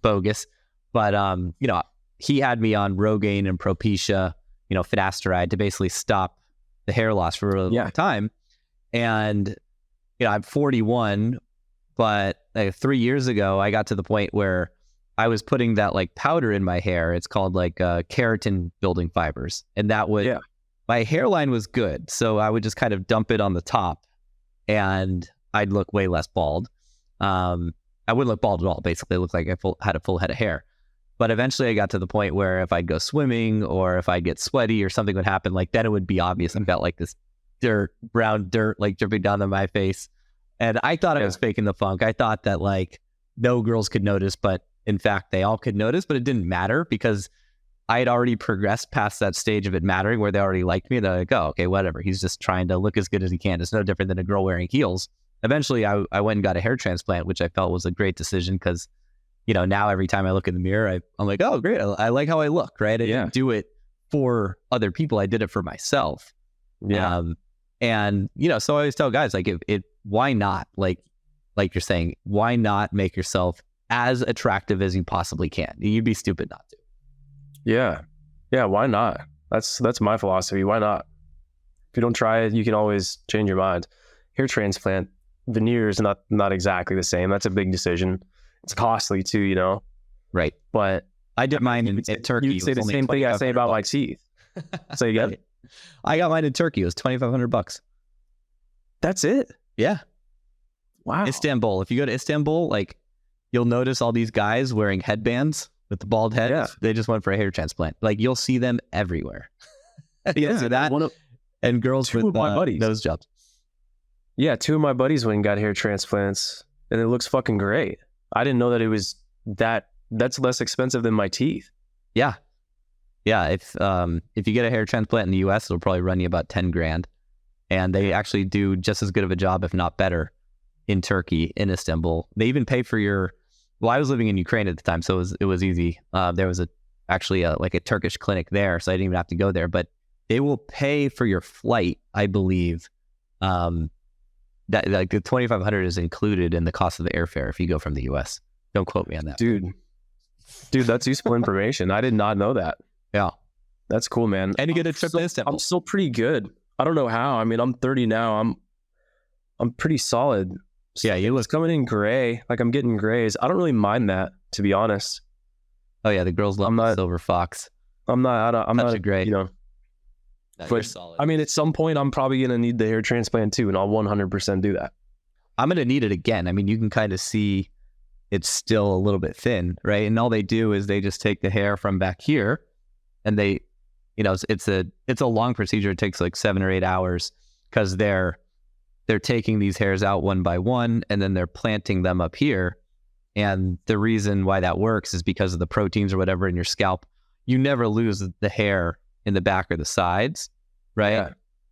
bogus. But, you know, he had me on Rogaine and Propecia, you know, finasteride to basically stop the hair loss for a really long time. And, you know, I'm 41, but like 3 years ago, I got to the point where I was putting that like powder in my hair. It's called like keratin building fibers. And that would, my hairline was good. So I would just kind of dump it on the top and I'd look way less bald. I wouldn't look bald at all. Basically, it looked like I had a full head of hair. But eventually I got to the point where if I'd go swimming or if I'd get sweaty or something would happen, like then it would be obvious. I felt like this brown dirt, like dripping down on my face. And I thought I was faking the funk. I thought that like no girls could notice, but in fact, they all could notice, but it didn't matter because I had already progressed past that stage of it mattering where they already liked me. They're like, oh, okay, whatever. He's just trying to look as good as he can. It's no different than a girl wearing heels. Eventually, I went and got a hair transplant, which I felt was a great decision because, you know, now every time I look in the mirror, I'm like, oh, great. I like how I look, right? I didn't do it for other people. I did it for myself. Yeah. And, you know, so I always tell guys, like, why not? Like you're saying, why not make yourself as attractive as you possibly can? You'd be stupid not to. Yeah. Yeah. Why not? That's my philosophy. Why not? If you don't try it, you can always change your mind. Hair transplant, veneer is not exactly the same. That's a big decision. It's costly too, you know? Right. But I did mine in Turkey. You'd say the same thing I say about my teeth. Say again? I got mine in Turkey. It was $2,500. That's it? Yeah. Wow. Istanbul. If you go to Istanbul, like you'll notice all these guys wearing headbands with the bald heads. Yeah. They just went for a hair transplant. Like you'll see them everywhere. Yeah. So that and girls with my buddies. nose jobs. Yeah, two of my buddies went and got hair transplants, and it looks fucking great. I didn't know that it was that's less expensive than my teeth. Yeah. Yeah. If you get a hair transplant in the US, it'll probably run you about 10 grand. And they actually do just as good of a job, if not better, in Turkey, in Istanbul. They even pay for well, I was living in Ukraine at the time, so it was easy. There was actually a Turkish clinic there, so I didn't even have to go there. But they will pay for your flight, I believe. That like the $2,500 is included in the cost of the airfare if you go from the US. Don't quote me on that. Dude, that's useful information. I did not know that. Yeah. That's cool, man. And you get a trip to Istanbul. I'm still pretty good. I don't know how. I mean, I'm 30 now. I'm pretty solid. Yeah, you look coming in gray. Like I'm getting grays. I don't really mind that, to be honest. Oh yeah, the girls love the silver fox. I'm not a gray. You know. No, but I mean, at some point, I'm probably gonna need the hair transplant too, and I'll 100% do that. I'm gonna need it again. I mean, you can kind of see it's still a little bit thin, right? And all they do is they just take the hair from back here, and they, it's a long procedure. It takes like 7 or 8 hours because they're taking these hairs out one by one, and then they're planting them up here. And the reason why that works is because of the proteins or whatever in your scalp. You never lose the hair in the back or the sides, right? Yeah.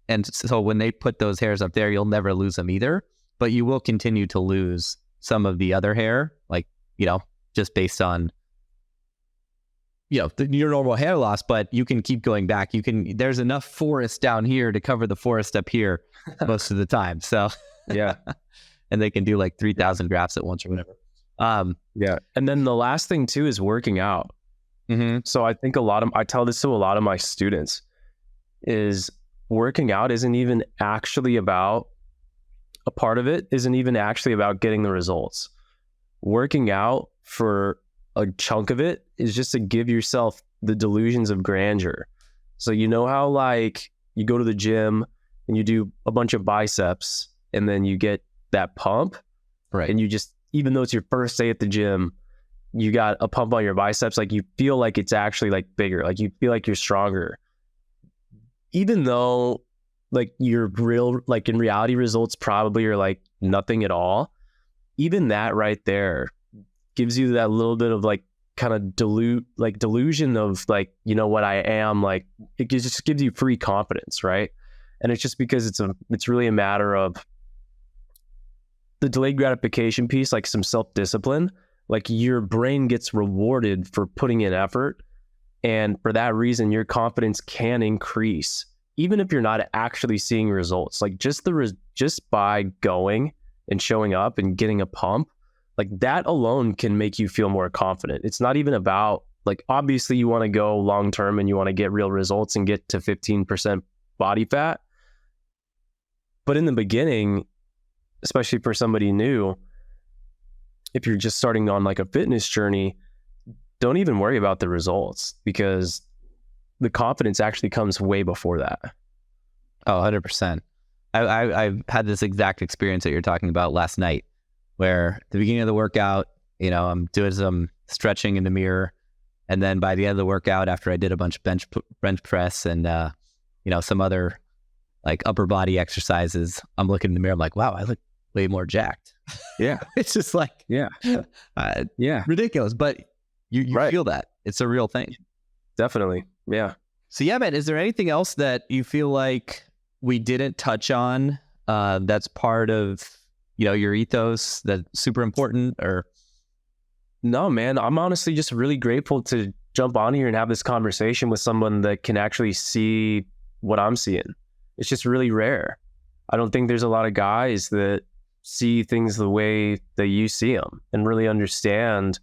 And so when they put those hairs up there, you'll never lose them either, but you will continue to lose some of the other hair, like, just based on, your normal hair loss, but you can keep going back. There's enough forest down here to cover the forest up here most of the time. So yeah. And they can do like 3,000 grafts at once or whatever. Yeah. And then the last thing too is working out. Mm-hmm. So I think I tell this to a lot of my students, is working out isn't even actually about, a part of it isn't even actually about getting the results. Working out for a chunk of it is just to give yourself the delusions of grandeur. So how like you go to the gym and you do a bunch of biceps and then you get that pump, right? And you just, even though it's your first day at the gym, you got a pump on your biceps, like you feel like it's actually like bigger, like you feel like you're stronger, even though like your real, like in reality, results probably are like nothing at all. Even that right there gives you that little bit of like kind of delusion of like, what I am, like it just gives you free confidence, right? And it's just because it's really a matter of the delayed gratification piece, like some self-discipline. Like your brain gets rewarded for putting in effort, and for that reason your confidence can increase even if you're not actually seeing results. Like just by going and showing up and getting a pump, like that alone can make you feel more confident. It's not even about, like, obviously you want to go long term and you want to get real results and get to 15% body fat, but in the beginning, especially for somebody new, if you're just starting on like a fitness journey, don't even worry about the results, because the confidence actually comes way before that. Oh, 100%. I've had this exact experience that you're talking about last night, where at the beginning of the workout, I'm doing some stretching in the mirror. And then by the end of the workout, after I did a bunch of bench press and, some other like upper body exercises, I'm looking in the mirror. I'm like, wow, I look way more jacked. Yeah. It's just like, yeah, ridiculous. But you right. Feel that it's a real thing. Definitely. Yeah. So yeah, man, is there anything else that you feel like we didn't touch on, that's part of, your ethos that's super important? Or no, man, I'm honestly just really grateful to jump on here and have this conversation with someone that can actually see what I'm seeing. It's just really rare. I don't think there's a lot of guys that see things the way that you see them and really understand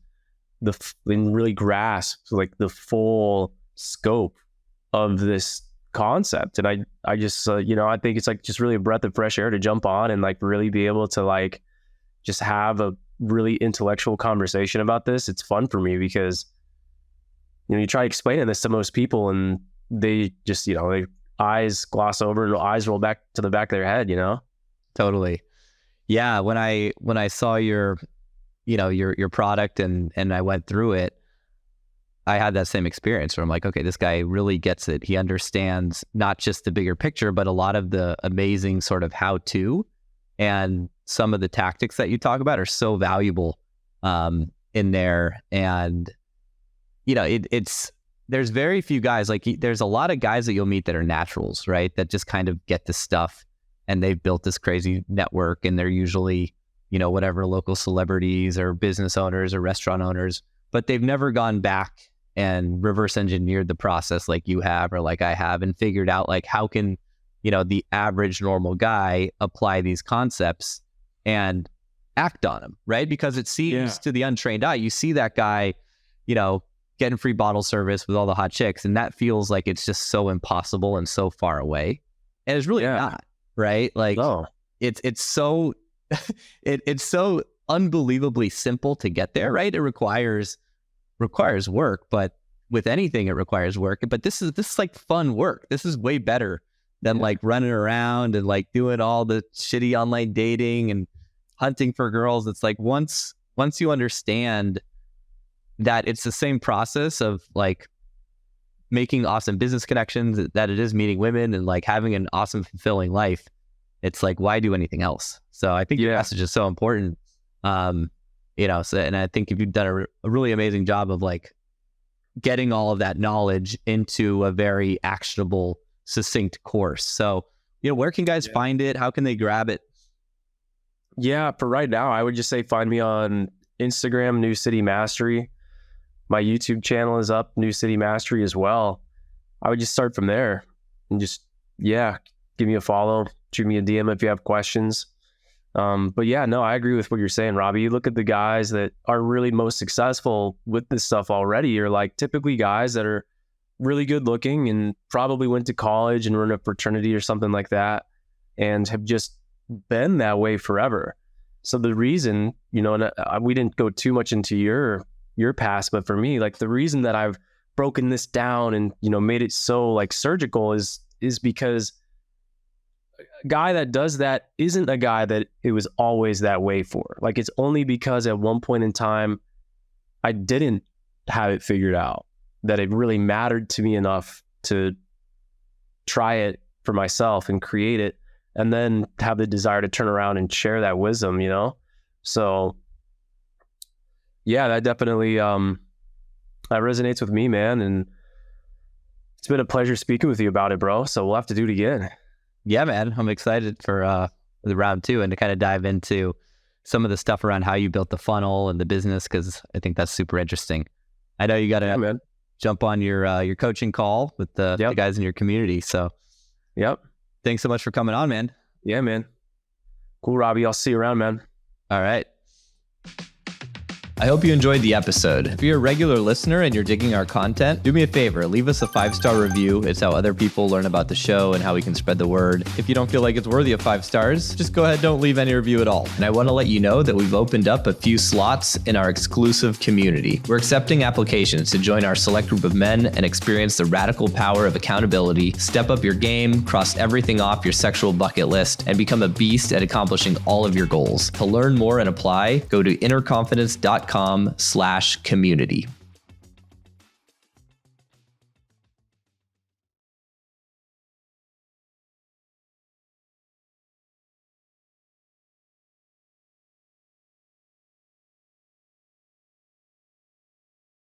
and really grasp like the full scope of this concept. And I just, I think it's like just really a breath of fresh air to jump on and like really be able to like just have a really intellectual conversation about this. It's fun for me because, you try explaining this to most people and they just, their eyes gloss over and eyes roll back to the back of their head, Totally. Yeah. When I saw your product and I went through it, I had that same experience where I'm like, okay, this guy really gets it. He understands not just the bigger picture, but a lot of the amazing sort of how-to And some of the tactics that you talk about are so valuable in there. And, you know, there's very few guys, like there's a lot of guys that you'll meet that are naturals, right? That just kind of get the stuff and they've built this crazy network, and they're usually, you know, whatever, local celebrities or business owners or restaurant owners, but they've never gone back and reverse engineered the process like you have or like I have, and figured out like how can, you know, the average normal guy apply these concepts and act on them, right? Because it seems to the untrained eye, you see that guy, you know, getting free bottle service with all the hot chicks, and that feels like it's just so impossible and so far away. And it's really not, right? Like it's so it's so unbelievably simple to get there, right? It requires work, but with anything it requires work. But this is like fun work. This is way better than like running around and like doing all the shitty online dating and hunting for girls. It's like once you understand that it's the same process of like making awesome business connections that it is meeting women and like having an awesome, fulfilling life, it's like, why do anything else? So I think your message is so important. You know, so, and I think if you've done a really amazing job of like getting all of that knowledge into a very actionable, succinct course. So, you know, where can guys find it? How can they grab it? Yeah, for right now, I would just say find me on Instagram, New City Mastery. My YouTube channel is up, New City Mastery as well. I would just start from there and just, give me a follow, shoot me a DM if you have questions. But yeah, no, I agree with what you're saying, Robbie. You look at the guys that are really most successful with this stuff already, are like typically guys that are really good looking and probably went to college and run a fraternity or something like that and have just been that way forever. So the reason, you know, and we didn't go too much into your past, but for me, like the reason that I've broken this down and, you know, made it so like surgical is because a guy that does that isn't a guy that it was always that way for. Like it's only because at one point in time, I didn't have it figured out that it really mattered to me enough to try it for myself and create it, and then have the desire to turn around and share that wisdom, you know? So yeah, that definitely, that resonates with me, man. And it's been a pleasure speaking with you about it, bro. So we'll have to do it again. Yeah, man. I'm excited for the round 2 and to kind of dive into some of the stuff around how you built the funnel and the business, because I think that's super interesting. I know you got to jump on your coaching call with the guys in your community. So thanks so much for coming on, man. Yeah, man. Cool, Robbie. I'll see you around, man. All right. I hope you enjoyed the episode. If you're a regular listener and you're digging our content, do me a favor, leave us a 5-star review. It's how other people learn about the show and how we can spread the word. If you don't feel like it's worthy of 5 stars, just go ahead, don't leave any review at all. And I want to let you know that we've opened up a few slots in our exclusive community. We're accepting applications to join our select group of men and experience the radical power of accountability, step up your game, cross everything off your sexual bucket list, and become a beast at accomplishing all of your goals. To learn more and apply, go to innerconfidence.com/community.